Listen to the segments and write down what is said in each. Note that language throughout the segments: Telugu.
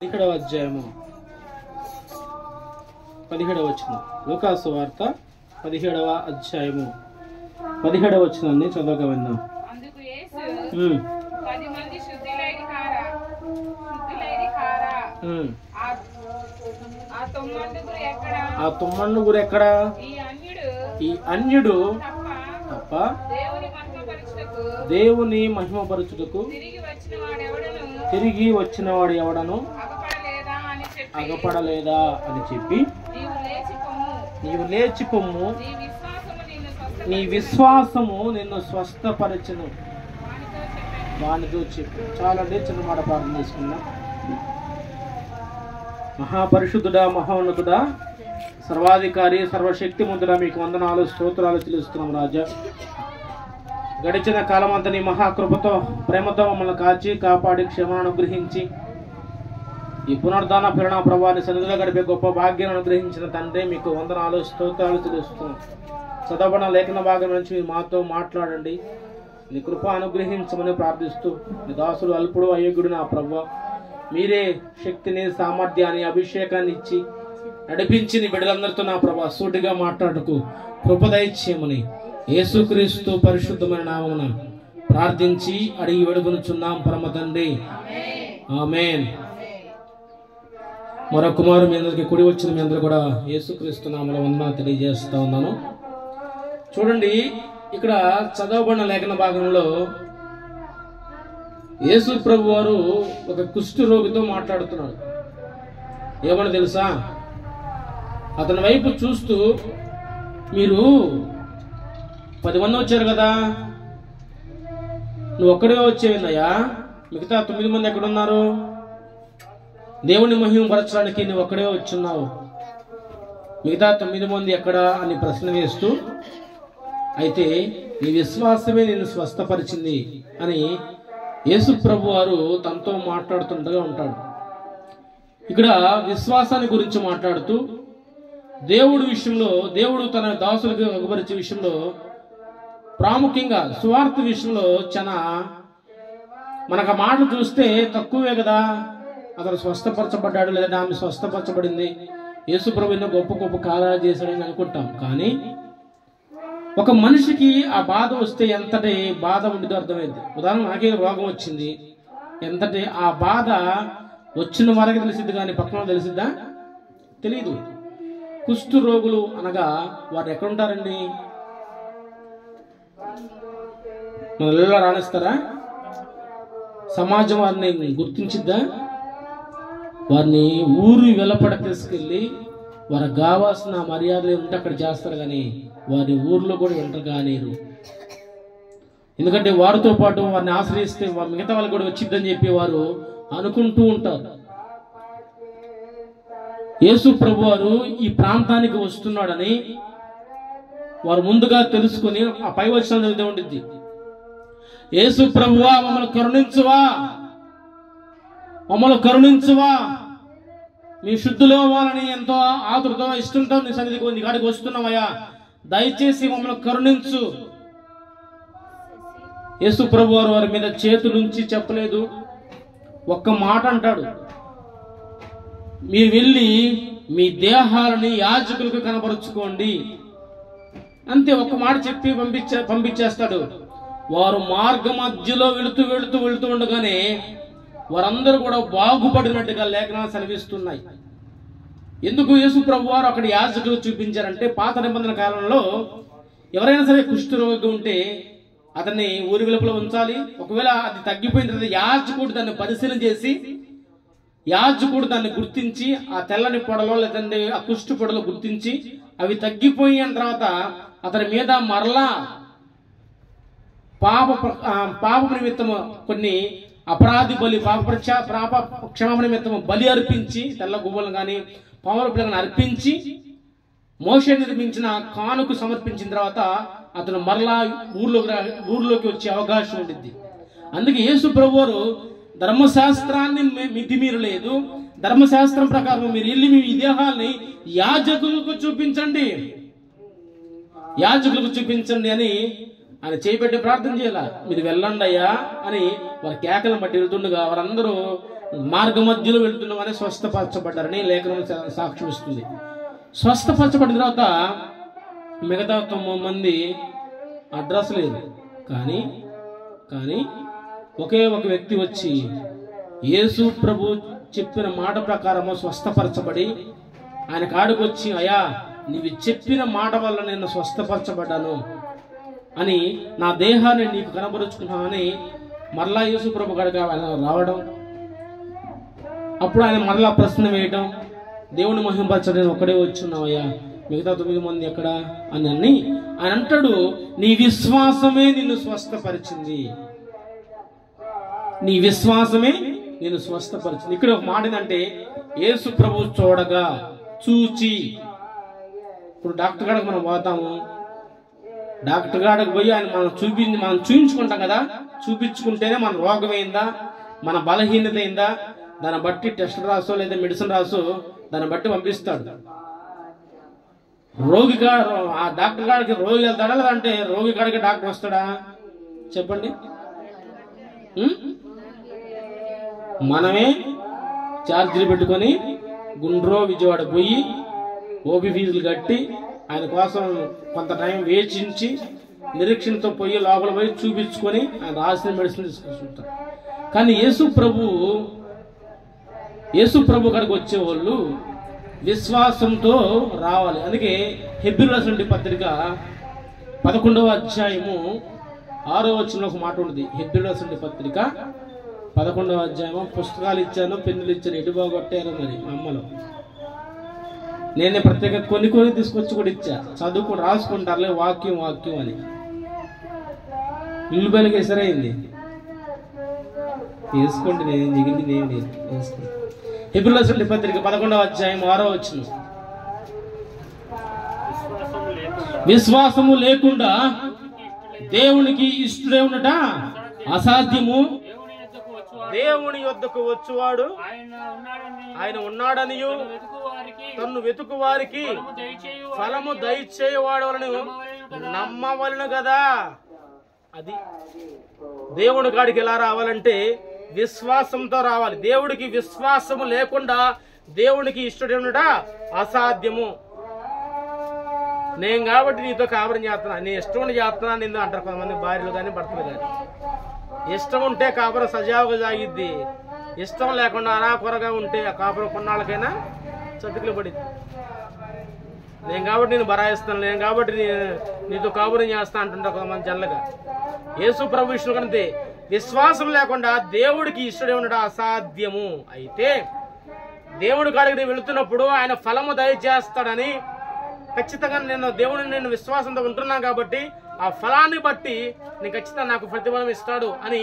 17వ అధ్యాయము 17వ వచనం. లూకాసు వార్త 17వ అధ్యాయము 17వ వచనాన్ని చదవగా విన్నాం. అందుకు యేసు 10 మంది శుద్ధులైన కారా ఆ తొమ్మండుగురు ఎక్కడ? ఈ అన్యుడు తప్ప దేవుని మహిమపరచుటకు తిరిగి వచ్చిన వాడు ఎవడను అగపడలేదా అని చెప్పి, నీవు లేచి పొమ్ము, నీ విశ్వాసము నిన్ను స్వస్థపరచును వానితో చెప్పి. చాలా చిన్న మాట ప్రార్థన చేసుకున్నాం. మహాపరిశుద్ధుడా, మహోన్నతుడా, సర్వాధికారి, సర్వశక్తిమంతుడా, మీకు వందనాలు, స్తోత్రాలు చెల్లిస్తున్నాం రాజా. గడిచిన కాలం అంతా నీ మహాకృపతో, ప్రేమతో మమ్మల్ని కాచి కాపాడి క్షమను అనుగ్రహించి ఈ పునర్ధాన ప్రేరణ ప్రభావాన్ని సన్నిధిలో గడిపే గొప్ప భాగ్యాన్ని అనుగ్రహించిన తండ్రి, మీకు వందనాలు, స్తోత్రాలు చెల్లిస్తున్నాం. చదవబడిన లేఖన భాగం నుంచి మీరు మాతో మాట్లాడండి, నీ కృప అనుగ్రహించమని ప్రార్థిస్తూ, నీ దాసుడు అల్పుడు అయోగ్యుడు నా ప్రభువా, మీరే శక్తిని, సామర్థ్యాన్ని, అభిషేకాన్ని ఇచ్చి నడిపించి నీ బిడ్డలందరితో నా ప్రభువా సూటిగా మాట్లాడుకు కృప దయచేయమని యేసుక్రీస్తు పరిశుద్ధమైన నామమున ప్రార్థించి అడిగి వేడుకొనుచున్నాం పరమ తండ్రి, ఆమేన్. మరొక మారు మీ అందరికి కూడి వచ్చిన మీ అందరూ కూడా యేసుక్రీస్తు నామములో వందనాలు తెలియజేస్తా ఉన్నాను. చూడండి, ఇక్కడ చదవబడిన లేఖన భాగంలో యేసు ప్రభు వారు ఒక కుష్టు రోగితో మాట్లాడుతున్నాడు. ఏమని తెలుసా? అతని వైపు చూస్తూ, మీరు 10 మంది వచ్చారు కదా, నువ్వు ఒక్కడిగా వచ్చేవిందయ్యా, మిగతా 9 మంది ఎక్కడున్నారు? దేవుని మహిమపరచడానికి నువ్వు ఒక్కడే వచ్చున్నావు, మిగతా 9 మంది ఎక్కడా అని ప్రశ్న వేస్తూ, అయితే నీ విశ్వాసమే నిన్ను స్వస్థపరిచింది అని యేసు ప్రభు వారు తనతో మాట్లాడుతుండగా ఉంటాడు. ఇక్కడ విశ్వాసాన్ని గురించి మాట్లాడుతూ, దేవుడి విషయంలో, దేవుడు తన దాసులకు అగుపరిచే విషయంలో, ప్రాముఖ్యంగా సువార్త విషయంలో చాలా మనకు మాటలు చూస్తే తక్కువే కదా. అతను స్వస్థపరచబడ్డాడు, లేదా ఆమె స్వస్థపరచబడింది, యేసు ప్రభు ఎన్నో గొప్ప గొప్ప కార్యాలు చేశాడని అనుకుంటాం. కానీ ఒక మనిషికి ఆ బాధ వస్తే ఎంతటి బాధ ఉండదో అర్థమైంది. ఉదాహరణ, నాకే రోగం వచ్చింది, ఎంతటి ఆ బాధ వచ్చిన వారికి తెలిసిద్ది, కానీ పక్కన తెలిసిద్దా? తెలీదు. కుష్టు రోగులు అనగా వారు ఎక్కడుంటారండి? మన ఇళ్ళలో రాణిస్తారా? సమాజం వారిని గుర్తించిద్దా? వారిని ఊరు వెలపడ తీసుకెళ్ళి వారికి కావాల్సిన మర్యాదలు ఉంటే అక్కడ చేస్తారు, కానీ వారి ఊర్లో కూడా వెంటర్ కానీరు. ఎందుకంటే వారితో పాటు వారిని ఆశ్రయిస్తే మిగతా వాళ్ళు కూడా వచ్చిద్దని చెప్పి వారు అనుకుంటూ ఉంటారు. యేసు ప్రభు వారు ఈ ప్రాంతానికి వస్తున్నాడని వారు ముందుగా తెలుసుకుని ఆ పై వచనం చదివితే ఉండిద్ది, యేసు ప్రభువా మమ్మల్ని కరుణించువా, మమ్మల్ని కరుణించువా, నీ శుద్ధులు అవ్వాలని ఎంతో ఆతురతో ఇష్టంతో నీ సన్నిధికి నీ కాడికి వస్తున్నావయ్యా, దయచేసి మమ్మల్ని కరుణించు. యేసు ప్రభు వారు వారి మీద చేతులుంచి చెప్పలేదు, ఒక్క మాట అంటాడు, మీరు వెళ్ళి మీ దేహాలని యాజకులకు కనబరుచుకోండి, అంతే. ఒక్క మాట చెప్పి పంపించేస్తాడు. వారు మార్గ మధ్యలో వెళుతూ ఉండగానే వారందరూ కూడా బాగుపడినట్టుగా లేఖనాలు సెలవిస్తున్నాయి. ఎందుకు యేసు ప్రభు వారు అక్కడ యాజకులు చూపించారంటే, పాత నిబంధన కాలంలో ఎవరైనా సరే కుష్ఠరోగి ఉంటే అతన్ని ఊరి వెలుపల ఉంచాలి. ఒకవేళ అది తగ్గిపోయిన తర్వాత యాజకుడు దాన్ని పరిశీలన చేసి, యాజకుడు దాన్ని గుర్తించి ఆ తెల్లని పొడలో లేదంటే ఆ కుష్టు పొడలో గుర్తించి అవి తగ్గిపోయిన తర్వాత అతని మీద మరలా పాప నిమిత్తము కొన్ని అపరాధి బలి, పాప క్షమాపణ నిమిత్తము బలి అర్పించి, తెల్ల గువ్వలు కానీ పాముల పిల్లలను అర్పించి మోషే నిర్మించిన కానుకు సమర్పించిన తర్వాత అతను మరలా ఊర్లోకి వచ్చే అవకాశం ఉంటుంది. అందుకే యేసు ప్రభు వారు ధర్మశాస్త్రాన్ని మితిమీరలేదు. ధర్మశాస్త్రం ప్రకారం మీరు వెళ్ళి మీ దేహాన్ని యాజకులకు చూపించండి అని ఆయన చేపెట్టి ప్రార్థన చేయాల. మీరు వెళ్ళండి అయ్యా అని వారి కేకలను బట్టి వెళ్తుండగా వారందరూ మార్గ మధ్యలో వెళ్తున్నామని స్వస్థపరచబడ్డారని లేఖనం సాక్ష్యం ఇస్తుంది. స్వస్థపరచబడిన తర్వాత మిగతా 9 మంది అడ్రస్ లేదు. కానీ ఒకే ఒక వ్యక్తి వచ్చి యేసు ప్రభు చెప్పిన మాట ప్రకారము స్వస్థపరచబడి ఆయన కాడికి వచ్చి, అయ్యా నీవు చెప్పిన మాట వల్ల నేను స్వస్థపరచబడ్డాను అని, నా దేహాన్ని నీకు కనబరుచుకున్నానని మరలా యేసు ప్రభు కాడికి ఆయన రావడం. అప్పుడు ఆయన మరలా ప్రశ్న వేయడం, దేవుని మహింపరచడానికి ఒక్కడే వచ్చున్నావయ్యా, మిగతా 9 మంది ఎక్కడ అని ఆయన అంటాడు, నీ విశ్వాసమే నిన్ను స్వస్థపరిచింది, నీ విశ్వాసమే నిన్ను స్వస్థపరిచింది. ఇక్కడ ఒక మాట ఏంటంటే, యేసు ప్రభు చూడగా, చూచి. ఇప్పుడు డాక్టర్ గారికి మనం పోతాము, డాక్టర్ గారికి పోయి ఆయన మనం చూపించుకుంటాం కదా, చూపించుకుంటేనే మన రోగం అయిందా, మన బలహీనత అయిందా, దాన్ని బట్టి టెస్ట్ రాసో లేదా మెడిసిన్ రాసో దాన్ని బట్టి పంపిస్తాడు. రోగి ఆ డాక్టర్ గారికి రోగి వెళ్తాడా, లేదంటే రోగి కాడికి డాక్టర్ వస్తాడా చెప్పండి? మనమే ఛార్జీలు పెట్టుకొని గుండ్రో విజయవాడ పోయి ఓపీ ఫీజులు కట్టి ఆయన కోసం కొంత టైం వేచించి నిరీక్షణతో పోయి లోపల పోయి చూపించుకొని ఆయన రాసిన మెడిసిన్ తీసుకుంటాం. కానీ యేసు ప్రభు కాడికి వచ్చేవాళ్ళు విశ్వాసంతో రావాలి. అందుకే హెబ్రీయులకు రాసిన పత్రిక 11వ అధ్యాయము 6వ వచనంలో ఒక మాట ఉంటుంది. హెబ్రీయులకు రాసిన పత్రిక 11వ అధ్యాయము, పుస్తకాలు ఇచ్చాను, పెన్నులు ఇచ్చాను, ఎటు బాగొట్టారు మరి మా అమ్మలో. నేనే ప్రత్యేక కొన్ని తీసుకొచ్చి కూడా ఇచ్చా, చదువుకుని రాసుకుంటారులే వాక్యం అని. ఇల్లు బయలుకి సరైంది వేసుకోండి, నేను దిగింది నేను వేసుకోండి. హెబ్రీయులకు రాసిన పత్రిక 11వ అధ్యాయం 6వ వచనం, విశ్వాసము లేకుండా దేవునికి ఇష్టడే ఉన్నట అసాధ్యము, దేవుని యొద్దకు వచ్చువాడు ఆయన ఉన్నాడనియు తన్ను వెతుకు వారికి ఫలము దయచేయవాడు నమ్మవలను కదా. అది దేవుని కాడికి ఎలా రావాలంటే విశ్వాసంతో రావాలి. దేవుడికి విశ్వాసము లేకుండా దేవునికి ఇష్టడేమిట అసాధ్యము. నేను కాబట్టి నీతో కాపురం చేస్తున్నా, నీ ఇష్టం చేస్తున్నా నిన్ను అంటారు కొంతమంది భార్యలు కానీ భర్తలు కానీ. ఇష్టం ఉంటే కాపురం సజావుగా సాగిద్ది, ఇష్టం లేకుండా అనాకొరగా ఉంటే ఆ కాపురం కొన్నాళ్ళకైనా చతికిలు పడిద్ది. నేను కాబట్టి నేను బరాయిస్తాను, నేను కాబట్టి నీతో కాపురం చేస్తా అంటుంటా కొంతమంది జల్లగా. యేసు ప్రభు విషయంలో కంటే విశ్వాసం లేకుండా దేవుడికి ఇష్టడే ఉండడం అసాధ్యము. అయితే దేవుడి కాడికి వెళుతున్నప్పుడు ఆయన ఫలము దయచేస్తాడని ఖచ్చితంగా నేను విశ్వాసంతో ఉంటున్నాను కాబట్టి ఆ ఫలాన్ని బట్టి నేను ఖచ్చితంగా నాకు ప్రతిఫలం ఇస్తాడు అని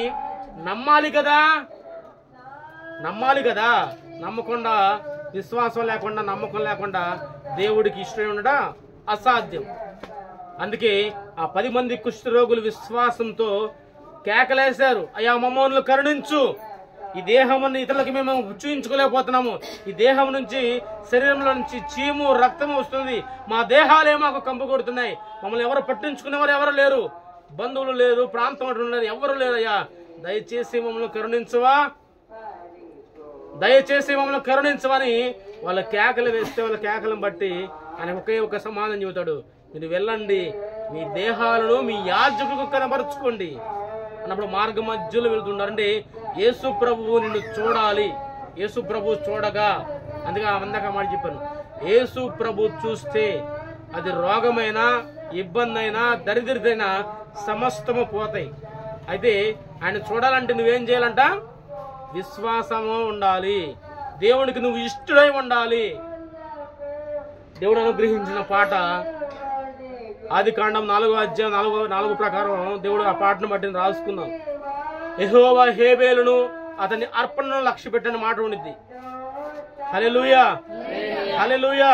నమ్మాలి కదా. నమ్మకుండా విశ్వాసం లేకుండా నమ్మకం లేకుండా దేవుడికి ఇష్టం ఉండడం అసాధ్యం. అందుకే ఆ 10 మంది కుష్ఠరోగులు విశ్వాసంతో కేకలేశారు, అయ్యా మమ్మల్ని కరుణించు, ఈ దేహముని ఇతరులకి మేము చూయించుకోలేకపోతున్నాము, ఈ దేహం నుంచి శరీరంలో నుంచి చీము రక్తము వస్తుంది, మా దేహాలే మాకు కంపు కొడుతున్నాయి, మమ్మల్ని ఎవరు పట్టించుకునేవారు ఎవరు లేరు, బంధువులు లేరు, ప్రాంతం లేరు, ఎవరు లేరయ్యా, దయచేసి మమ్మల్ని కరుణించవని వాళ్ళ కేకలు వేస్తే వాళ్ళ కేకలను బట్టి ఆయన ఒకే ఒక సమాధానం చెబుతాడు, మీరు వెళ్ళండి, మీ దేహాలను మీ యాజకులకు కనబరుచుకోండి అన్నప్పుడు మార్గ మధ్యలో వెళ్తున్నారంటే యేసు ప్రభువు నిన్ను చూడాలి. యేసు ప్రభు చూడగా, అందుకే అందాక మాట చెప్పాను, యేసు ప్రభు చూస్తే అది రోగమైనా ఇబ్బంది అయినా దరిద్రతైనా సమస్తము పోతాయి. అయితే ఆయన చూడాలంటే నువ్వేం చేయాలంట? విశ్వాసము ఉండాలి, దేవునికి నువ్వు ఇష్టడై ఉండాలి. దేవుడు అనుగ్రహించిన పాట ఆదికాండం 4వ అధ్యాయం 4 ప్రకారం దేవుడు ఆ పాటను బట్టి రాసుకుందాం. యెహోవా హేబేలును అతని అర్పణను లక్ష్య పెట్టని మాట ఉండిద్ది. హల్లెలూయా, హల్లెలూయా.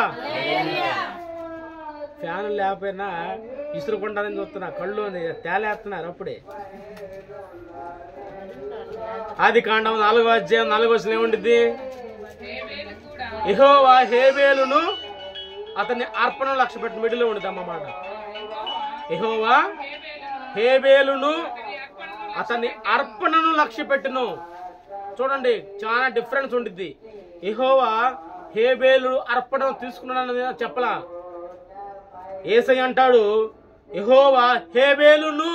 ఫ్యాన్ లేకపోయినా ఇసురుకుంటానని చూస్తున్నా, కళ్ళు తేలేస్తున్నారు. అప్పుడే ఆదికాండం 4వ అధ్యాయం 4వ వచనం ఏముండిద్ది? యెహోవా హేబేలును అతన్ని అర్పణను లక్ష్య పెట్టిన మిడిలో ఉండిద్ది అమ్మ మాట. యెహోవా హేబేలును అతన్ని అర్పణను లక్ష్య పెట్టును. చూడండి చాలా డిఫరెన్స్ ఉంటుంది. యెహోవా హేబేలు అర్పణ తీసుకున్నాడని చెప్పలా. యేసయ్య అంటాడు యెహోవా హేబేలును,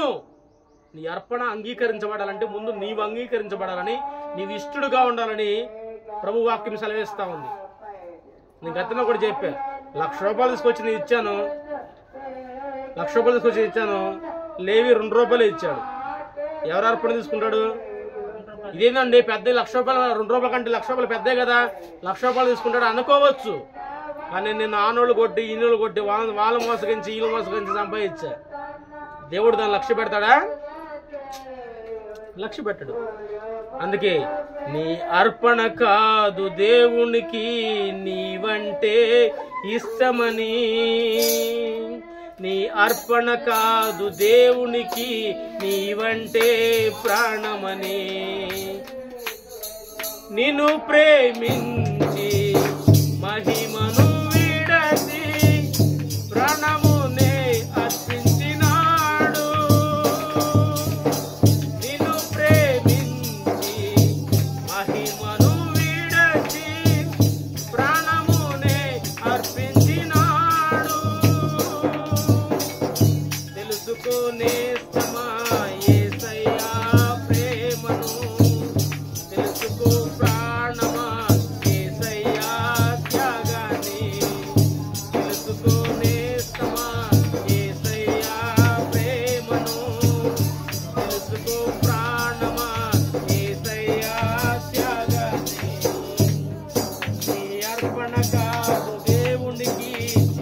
నీ అర్పణ అంగీకరించబడాలంటే ముందు నీవు అంగీకరించబడాలని, నీవు ఇష్టడుగా ఉండాలని ప్రభు వాక్యం సెలవిస్తా ఉంది. నేను గతంలో కూడా చెప్పా, 1,00,000 రూపాయలు తీసుకొచ్చి నేను ఇచ్చాను, 1,00,000 రూపాయలు తీసుకొచ్చి ఇచ్చాను, లేవి 2 రూపాయలు ఇచ్చాడు. ఎవరు అర్పణ తీసుకుంటాడు? ఇదేందండి పెద్ద 1,00,000 రూపాయలు, 2 రూపాయల కంటే 1,00,000 రూపాయలు పెద్దే కదా, 1,00,000 రూపాయలు తీసుకుంటాడు అనుకోవచ్చు. కానీ నేను ఆనోళ్ళు కొట్టి ఈనోళ్ళు కొట్టి వాళ్ళ మోసగించి వీళ్ళు మోసగించి సంపాదించా. దేవుడు దాన్ని లక్ష్య పెడతాడా? లక్ష్య పెట్టడు. అందుకే నీ అర్పణ కాదు దేవునికి నీవంటే ఇష్టమని, నీ అర్పణ కాదు దేవునికి నీవంటే ప్రాణమని, నిన్ను ప్రేమించి మహిమను విడచి ప్రాణమునే అర్పించినాడు. నిన్ను ప్రేమించి మహిమను విడచి ప్రాణమునే అర్పించినాడు. తెలుసుకునే యేసయ్యా ప్రేమను, తెలుసుకో ప్రాణమా యేసయ్యా త్యాగాన్ని, తెలుసుకునే యేసయ్యా ప్రేమను, తెలుసుకో ప్రాణమా యేసయ్యా త్యాగాన్ని. నీ అర్పణ కాదు దేవునికి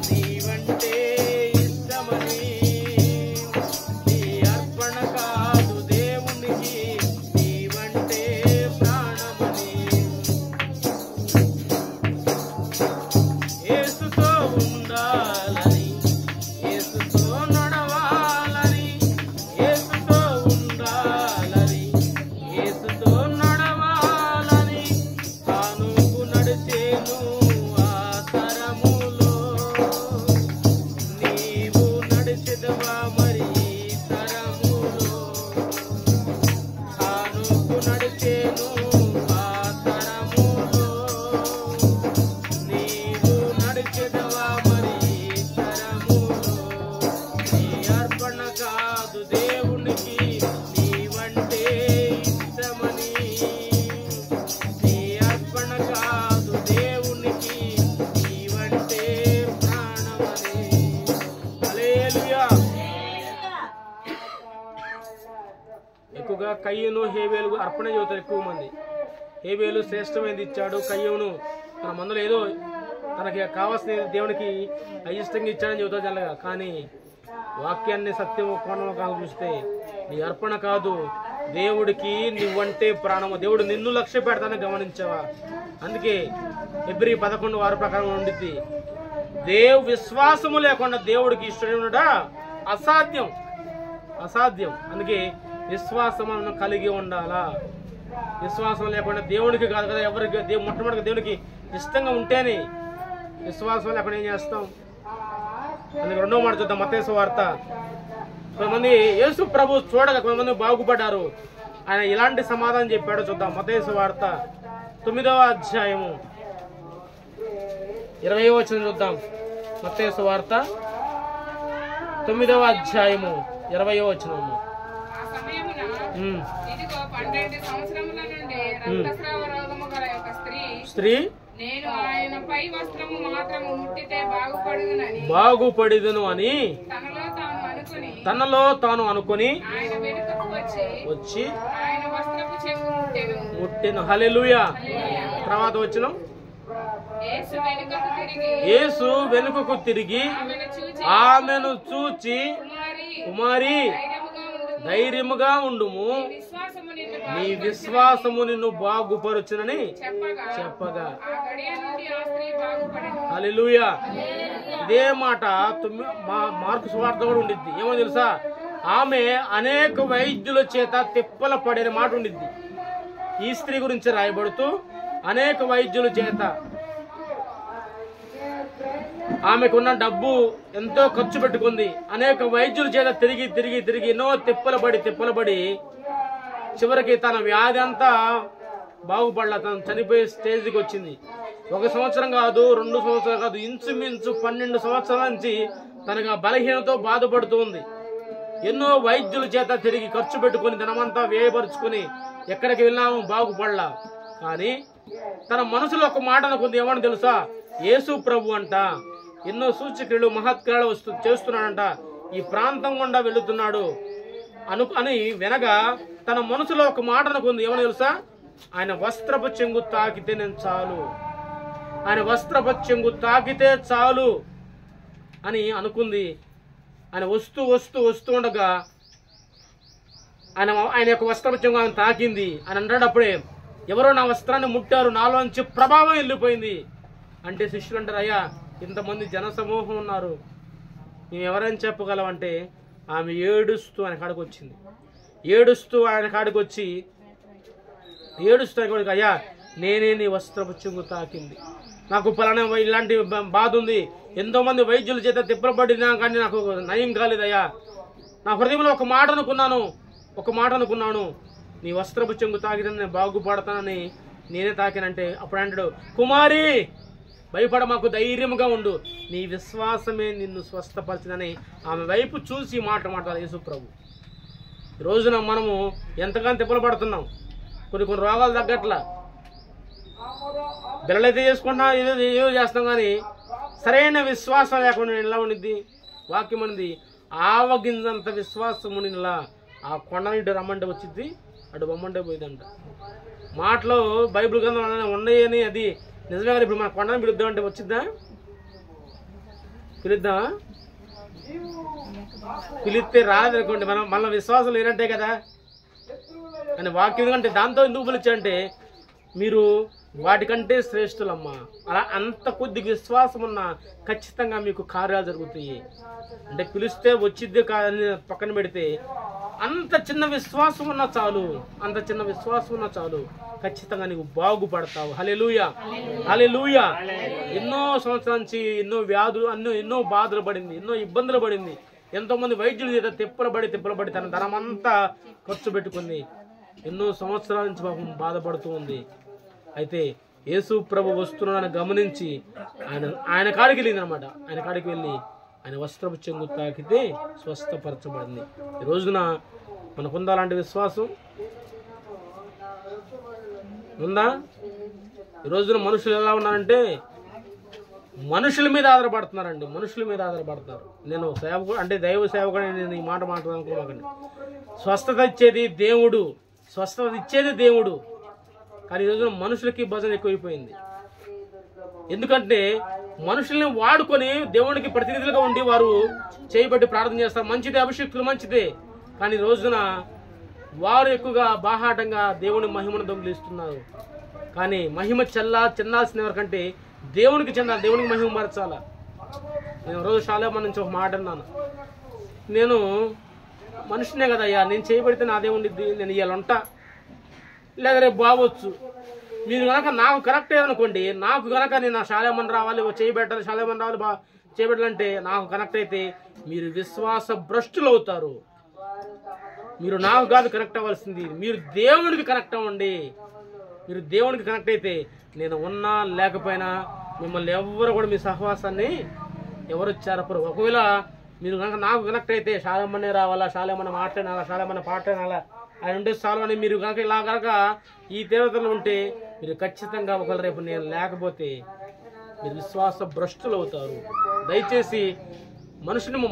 నీవంటే ఇష్టమని, నీ అర్పణ కాదు దేవునికి నీవంటే ప్రాణమని. యేసుతో ఉండాలని, యేసుతో నడవాలని, యేసుతో ఉండాలని, యేసుతో నడవాలని తానుకు నడిచేను ఆ తరములో. నీవు నడిచెదవా మరి ఈ తరములో, తానుకు నడిచేను ఆ తరములో. నీవు నడిచెదవా మరి ఈ తరములో. నీ అర్పణ కాదు దేవునికి నీవంటే ఇష్టమని, నీ అర్పణ కాదు దేవునికి నీవంటే ప్రాణమని. హల్లెలూయా. ఎక్కువగా కయ్యను హేబేలు అర్పణ చేస్తారు ఎక్కువ మంది. హేబేలు శ్రేష్టమైనది ఇచ్చాడు, కయ్యను తన మందులో ఏదో తనకి కావాల్సిన దేవునికి అయిష్టంగా ఇచ్చాడని చెబుతా జల్లగా. కానీ వాక్యాన్ని సత్యం కోణంలో కాదు చూస్తే నీ అర్పణ కాదు దేవుడికి నువ్వంటే ప్రాణము. దేవుడు నిన్ను లక్ష్య పెడతానని గమనించావా? అందుకే ఫిబ్రవరి 11 వారి ప్రకారం ఉండిద్ది, విశ్వాసము లేకుండా దేవుడికి ఇష్టం అసాధ్యం, అసాధ్యం. అందుకే విశ్వాసం కలిగి ఉండాలా. విశ్వాసం లేకుండా దేవుడికి కాదు కదా, ఎవరికి మొట్టమొదటి దేవునికి ఇష్టంగా ఉంటేనే. విశ్వాసం లేకుండా ఏం చేస్తాం? అందుకే 2వ మాట చూద్దాం, మత్తయి సువార్త. కొంతమంది యేసు ప్రభు చూడగా కొంతమంది బాగుపడ్డారు, ఆయన ఇలాంటి సమాధానం చెప్పాడో చూద్దాం. మత్తయి సువార్త 9వ అధ్యాయము 20వ వచనం చూద్దాం. మత్తయి సువార్త 9వ అధ్యాయము 20వ వచనము. ఆ సమయమున ఇదిగో 12 సంవత్సరముల నుండి రక్తస్రావ రోగము గల ఒక స్త్రీ నేను ఆయన పై వస్త్రము మాత్రము ముట్టితే బాగుపడుదును అని తనలో తాను అనుకొని ఆయన వెనుకకు వచ్చి ఆయన వస్త్రపు చెంగు ముట్టెను. హల్లెలూయా. తర్వాత వచనం, యేసు వెనుకకు తిరిగి ఆమెను చూచి కుమారి ధైర్యముగా ఉండుము, నీ విశ్వాసము నిన్ను బాగుపరుచునని చెప్పగా. హల్లెలూయా. ఇదే మాట మార్కు సువార్త కూడా ఉండిద్ది. ఏమో తెలుసా? ఆమె అనేక వైద్యుల చేత తిప్పల పడిన మాట ఉండిద్ది. ఈ స్త్రీ గురించి రాయబడుతూ అనేక వైద్యుల చేత, ఆమెకున్న డబ్బు ఎంతో ఖర్చు పెట్టుకుంది, అనేక వైద్యుల చేత తిరిగి ఎన్నో తిప్పలబడి చివరికి తన వ్యాధి అంతా బాగుపడలా, తను చనిపోయే స్టేజ్కి వచ్చింది. 1 సంవత్సరం కాదు, 2 సంవత్సరాలు కాదు, ఇంచుమించు 12 సంవత్సరాల నుంచి తనకు ఆ బలహీనతో బాధపడుతూ ఉంది. ఎన్నో వైద్యుల చేత తిరిగి ఖర్చు పెట్టుకుని ధనమంతా వ్యయపరుచుకుని ఎక్కడికి వెళ్ళాము బాగుపడలా. కానీ తన మనసులో ఒక మాట అనుకుంది, ఏమని తెలుసా? యేసు ప్రభు అంట ఎన్నో సూచక్రియలు మహత్కారాలు చేస్తున్నాడంట, ఈ ప్రాంతం గుండా వెళుతున్నాడు అని వినగా తన మనసులో ఒక మాట అనుకుంది, ఏమని తెలుసా? ఆయన వస్త్రపు చెంగు తాకితే నేను చాలు, ఆయన వస్త్రపు చెంగు తాకితే చాలు అని అనుకుంది. ఆయన వస్తూ వస్తూ వస్తూ ఉండగా ఆయన యొక్క వస్త్రపు చెంగు ఆయన తాకింది. ఆయన అంటాడప్పుడే, ఎవరో నా వస్త్రాన్ని ముట్టారు, నాలోంచి ప్రభావం వెళ్ళిపోయింది అంటే శిష్యులు అంటారు, అయ్యా ఇంతమంది జనసమూహం ఉన్నారు, మేము ఎవరైనా చెప్పగలమంటే ఆమె ఏడుస్తూ ఆయన కాడికి వచ్చింది. ఏడుస్తూ ఆయన కాడికి వచ్చి అయ్యా నేనే నీ వస్త్రపు చెంగు తాకింది, నాకు పలానా ఇలాంటి బాధ ఉంది, ఎంతో మంది వైద్యుల చేత తిప్పబడినా కానీ నాకు నయం కాలేదయ్యా, నా హృదయంలో ఒక మాట అనుకున్నాను, నీ వస్త్రపు చెంగు తాకిన నేను బాగుపడతానని నేనే తాకినంటే అప్పుడు అంటాడు, కుమారి భయపడ, మాకు ధైర్యంగా ఉండు, నీ విశ్వాసమే నిన్ను స్వస్థపరిచిందని ఆమె వైపు చూసి మాట్లాడాలి యేసు ప్రభు. ఈ రోజున మనము ఎంతగానో తిప్పలు పడుతున్నాం, కొన్ని రోగాలు తగ్గట్లా, బిళ్ళైతే చేసుకుంటున్నా, ఏదో చేస్తాం, కానీ సరైన విశ్వాసం లేకుండా ఎలా ఉండిద్ది? వాక్యం అనేది ఆవగింజంత విశ్వాసం ఉండినలా ఆ కొండనింటి రమ్మంటే వచ్చింది, అటు బొమ్మంటే పోయిందంట. మాటలో బైబిల్ గ్రంథం ఉన్నాయని అది నిజమే. కానీ ఇప్పుడు మన కొండని పిలుద్దామంటే వచ్చిద్దా? పిలిస్తే రాదనుకోండి, మన విశ్వాసం లేనంటే కదా అని వాక్యం. అంటే దాంతో ఎందుకు పిలిచారంటే మీరు వాటికంటే శ్రేష్ఠులమ్మా, అలా అంత కొద్ది విశ్వాసం ఉన్నా ఖచ్చితంగా మీకు కార్యాలు జరుగుతాయి. అంటే పిలిస్తే వచ్చిద్ది కాదని పక్కన పెడితే అంత చిన్న విశ్వాసం ఉన్నా చాలు, ఖచ్చితంగా నీకు బాగుపడతావు. హల్లెలూయా, హల్లెలూయా. ఎన్నో సంవత్సరాల నుంచి ఎన్నో వ్యాధులు, ఎన్నో బాధలు పడింది, ఎన్నో ఇబ్బందులు పడింది, ఎంతో మంది వైద్యుల చేత తిప్పలబడి తన ధనమంతా ఖర్చు పెట్టుకుంది, ఎన్నో సంవత్సరాల నుంచి పాపం బాధపడుతూ ఉంది. అయితే యేసు ప్రభు వస్తున్నాడని గమనించి ఆయన కాడికి వెళ్ళింది అనమాట. ఆయన కాడికి వెళ్ళి ఆయన వస్త్రపు చెంగు తాకితే స్వస్థపరచబడింది. ఈ రోజున మనకుందా అలాంటి విశ్వాసం? ఉందా? ఈ రోజున మనుషులు ఎలా ఉన్నారంటే మనుషుల మీద ఆధారపడుతున్నారండి, నేను సేవకుడు అంటే దైవ సేవకుడు, నేను ఈ మాట మాట్లాడాలనుకోమాకండి. స్వస్థత ఇచ్చేది దేవుడు, కానీ ఈ రోజున మనుషులకి భజన ఎక్కువైపోయింది. ఎందుకంటే మనుషుల్ని వాడుకొని దేవునికి ప్రతినిధులుగా ఉండి వారు చేయబట్టి ప్రార్థన చేస్తారు, మంచిదే, అభిషేక్తులు మంచిదే. కానీ ఈ రోజున వారు ఎక్కువగా బాహాటంగా దేవుని మహిమను దొంగిలిస్తున్నారు. కానీ మహిమ చెందాల్సిన ఎవరికంటే దేవునికి చెందాలి, దేవునికి మహిమ మరచాలా. నేను రోజు శాలేమన్ నుంచి ఒక మాట అన్నాను, నేను మనిషినే కదయ్యా, నేను చేయబడితే నాదే ఉండిద్ది, నేను ఇవాళ ఉంటా లేదా రేపు బాగొచ్చు. మీరు కనుక నాకు కరెక్ట్ అనుకోండి, నాకు కనుక నేను శాలేమన్ రావాలి, చేయబెట్టాలి, శాలేమన్ రావాలి, చేయబెట్టాలంటే నాకు కనెక్ట్ అయితే మీరు విశ్వాస భ్రష్టులు అవుతారు. మీరు నాకు కాదు కనెక్ట్ అవ్వాల్సింది, మీరు దేవునికి కనెక్ట్ అవ్వండి. మీరు దేవునికి కనెక్ట్ అయితే నేను ఉన్నా లేకపోయినా మిమ్మల్ని ఎవరు కూడా మీ సహవాసాన్ని ఎవరు చేరపరు. ఒకవేళ మీరు కనుక నాకు కనెక్ట్ అయితే శాలేమన్నే రావాలా, శాలేమన్ మాట్లాడాలా, శాలేమన్ పాటనాలా, ఆయన ఉంటే చాలు అని మీరు కనుక ఇలా కనుక ఈ తీవ్రతలు ఉంటే మీరు ఖచ్చితంగా ఒకవేళ రేపు నేను లేకపోతే మీరు విశ్వాస భ్రష్టులు అవుతారు. దయచేసి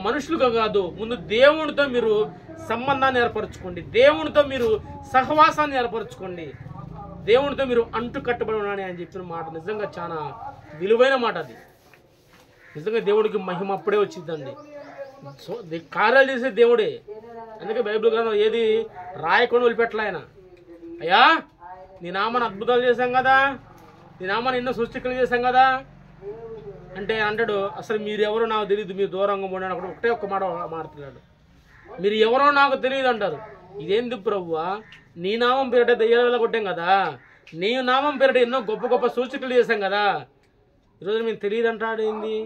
మనుషులుగా కాదు, ముందు దేవునితో మీరు సంబంధాన్ని ఏర్పరచుకోండి, దేవునితో మీరు సహవాసాన్ని ఏర్పరచుకోండి, దేవునితో మీరు అంటు కట్టబడి ఉన్నారని ఆయన చెప్పిన మాట నిజంగా చాలా విలువైన మాట. అది నిజంగా దేవుడికి మహిమ అప్పుడే వచ్చిందండి. కార్యాలు చేసే దేవుడే. అందుకే బైబిల్ గ్రంథం ఏది రాయకుండా వదిలిపెట్టలే ఆయన. అయ్యా నీ నామాన్ని అద్భుతాలు చేశాం కదా, నీ నామాన్ని ఎన్నో సృష్టికలు చేశాం కదా అంటే అంటాడు, అసలు మీరు ఎవరో నాకు తెలియదు, మీరు దూరంగా పోయినా ఒకటే ఒక్క మాట మాట్లాడు, మీరు ఎవరో నాకు తెలియదు అంటారు. ఇదేంది ప్రభువా, నీ నామం పేరిట దయ్యాలు వెళ్ళగొట్టాం కదా, నీ నామం పేరిట ఎన్నో గొప్ప గొప్ప సూచకులు చేశాం కదా, ఈరోజు మీకు తెలియదు అంటాడు. ఏంది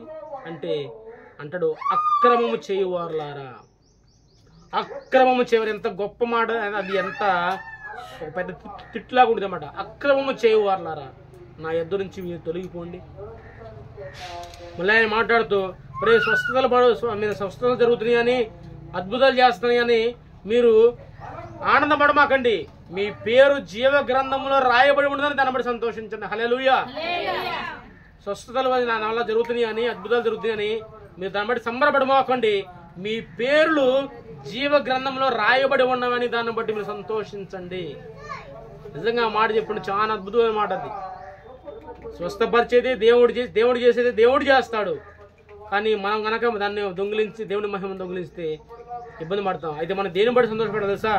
అంటే అంటాడు, అక్రమము చేయువారులారా. అక్రమము చేయవారు, ఎంత గొప్ప మాట, అది ఎంత ఒక పెద్ద తిట్టులాగా ఉంటుంది అన్నమాట. అక్రమము చేయువారులారా నా యొద్ద నుంచి మీరు తొలగిపోండి. మళ్ళీ ఆయన మాట్లాడుతూ మరి స్వస్థతలు జరుగుతున్నాయని, అద్భుతాలు చేస్తున్నాయని మీరు ఆనందపడమాకండి. మీ పేరు జీవ గ్రంథంలో రాయబడి ఉండదని దాన్ని బట్టి సంతోషించండి. హల్లెలూయా. స్వస్థతలు నా వల్ల జరుగుతున్నాయని, అద్భుతాలు జరుగుతున్నాయని మీరు దాన్ని బట్టి సంబరపడమాకండి. మీ పేర్లు జీవ గ్రంథంలో రాయబడి ఉన్నవని దాన్ని బట్టి మీరు సంతోషించండి. నిజంగా ఆ మాట చెప్పండి, చాలా అద్భుతమైన మాట. అది స్వస్థపరిచేది దేవుడు చేసేది దేవుడు చేస్తాడు. కానీ మనం కనుక దాన్ని దొంగిలించి దేవుని మహిమ దొంగిలిస్తే ఇబ్బంది పడతాం. అయితే మనం దేని బట్టి సంతోషపడాలి తెలుసా?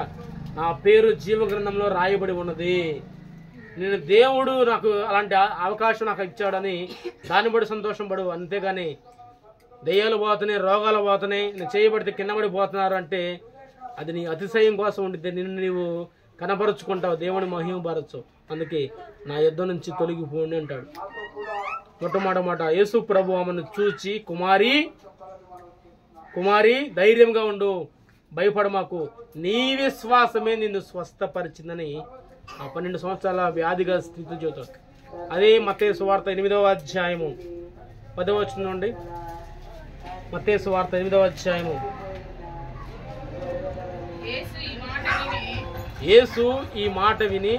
నా పేరు జీవ గ్రంథంలో రాయబడి ఉన్నది, నేను దేవుడు నాకు అలాంటి అవకాశం నాకు ఇచ్చాడని దాన్ని బట్టి సంతోషం పడు. అంతేగాని దెయ్యాలు పోతున్నాయి, రోగాలు పోతున్నాయి, నేను చేయబడితే కింద పడిపోతున్నారు అంటే అది నీ అతిశయం కోసం ఉండితే నిన్ను నీవు కనపరుచుకుంటావు, దేవుని మహిమపరచు. అందుకే నా యుద్ధం నుంచి తొలగిపోండి అంటాడు. మొట్టమొదట యేసు ప్రభు ఆమెను చూచి కుమారి ధైర్యంగా ఉండు, భయపడమాకు, నీ విశ్వాసమే నిన్ను స్వస్థపరిచిందని ఆ 12 సంవత్సరాల వ్యాధిగా స్థితి చెబుతాడు. అదే మత్తయి సువార్త 8వ అధ్యాయము 10వ వచనం నుండి. మత్తయి సువార్త 8వ అధ్యాయము. యేసు ఈ మాట విని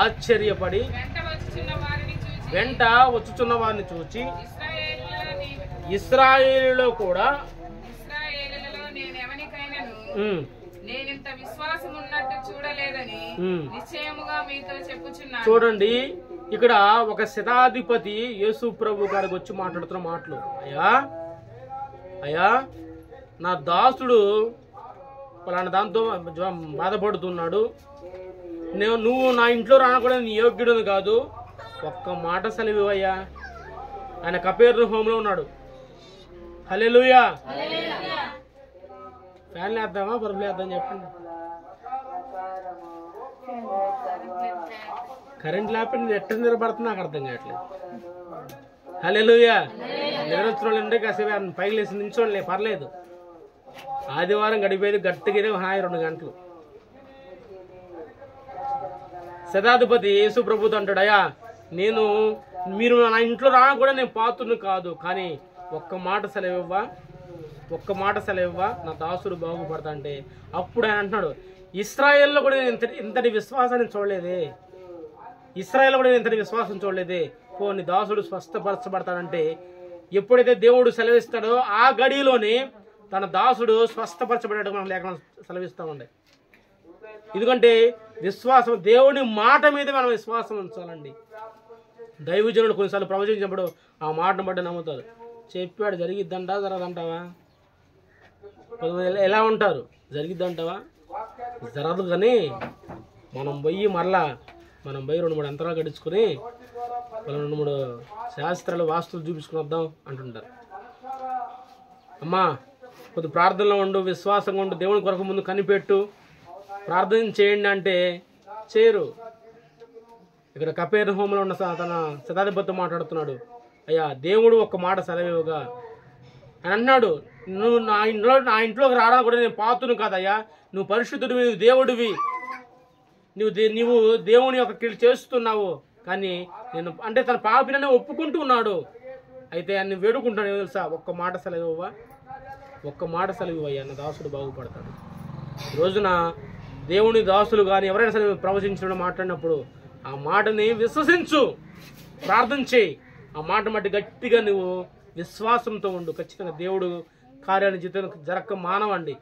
ఆశ్చర్యపడి వెంట వచ్చుచున్న వారిని చూచి, ఇశ్రాయేలులో కూడా చూడండి, ఇక్కడ ఒక శతాధిపతి యేసు ప్రభు గారికి వచ్చి మాట్లాడుతున్న మాటలు. అయ్యా నా దాసుడు పలానా దాంతో బాధపడుతున్నాడు, నువ్వు నా ఇంట్లో రానకూడదు, నీ యోగ్యుడు కాదు, ఒక్క మాట సెలవు అయ్యా. ఆయన కపెర్నహూములో ఉన్నాడు. హల్లెలూయా. ఫ్యాన్లు వేద్దామా బరువులు వేద్దాం చెప్పండి. కరెంట్ లేకపోతే ఎట్ట నిలబడుతుంది నాకు అర్థం కావట్లేదు. హల్లెలూయా. నిద్రొచ్చిన వాళ్ళు ఉండే కాసేపు పైకి లేచి నించోండి, పర్లేదు. ఆదివారం గడిపేది గట్టిగా 2 గంటలు. శతాధిపతి యేసు ప్రభుతో అంటాడు, అయ్యా మీరు నా ఇంట్లో రానా కూడా నేను పాత్రుని కాదు, కానీ ఒక్క మాట సెలవివ్వా నా దాసుడు బాగుపడతా అంటే అప్పుడు ఆయన అంటున్నాడు, ఇశ్రాయేల్లో కూడా నేను ఇంతటి విశ్వాసాన్ని చూడలేదే, ఇంతటి విశ్వాసం చూడలేదే. నీ దాసుడు స్వస్థపరచబడతాడంటే ఎప్పుడైతే దేవుడు సెలవిస్తాడో ఆ గడిలోనే తన దాసుడు స్వస్థపరచబడేట్టు మనం లేఖనం సెలవిస్తూ ఉండే. ఎందుకంటే విశ్వాసం, దేవుని మాట మీద మనం విశ్వాసం ఉంచాలండి. దైవజనులు కొన్నిసార్లు ప్రవచించినప్పుడు ఆ మాటను బట్టి నమ్ముతారు. చెప్పాడు జరిగిద్దంటా జరగదంటావా? ఎలా ఉంటారు? జరిగిద్దంటావా? జరగదు. కానీ మనం పోయి 2-3 అంతరాలు గడుచుకుని 2-3 శాస్త్రాలు వాస్తులు చూపించుకుని వద్దాం అంటుంటారు. అమ్మా కొద్ది ప్రార్థనలో ఉండు, విశ్వాసంగా ఉండు, దేవుని కొరకు ముందు కనిపెట్టు, ప్రార్థన చేయండి అంటే చేయరు. ఇక్కడ కపెర్నహూములో ఉన్న తన శతాధిపతితో మాట్లాడుతున్నాడు. అయ్యా దేవుడు ఒక్క మాట సెలవివ్వగా అని అన్నాడు, నువ్వు నా ఇంట్లోకి రావడానికి కూడా నేను పాత్రును కాదయ్యా, నువ్వు పరిశుద్ధుడివి, నువ్వు దేవుడివి, నువ్వు దేవుని యొక్క కీడు చేస్తున్నావు. కానీ నేను అంటే తన పాపిననే ఒప్పుకుంటూ ఉన్నాడు. అయితే ఆయన వేడుకుంటాను తెలుసా, ఒక్క మాట సెలవివ్వయ్యా నా దాసుడు బాగుపడతాడు. ఈ రోజున దేవుని దాసులు కానీ ఎవరైనా సరే ప్రవచించడం మాట్లాడినప్పుడు ఆ మాటని విశ్వసించు, ప్రార్థన చేయి. ఆ మాట మట్టి గట్టిగా నువ్వు విశ్వాసంతో ఉండు. ఖచ్చితంగా దేవుడు కార్యాన్ని జీవితం జరగక మానవండి.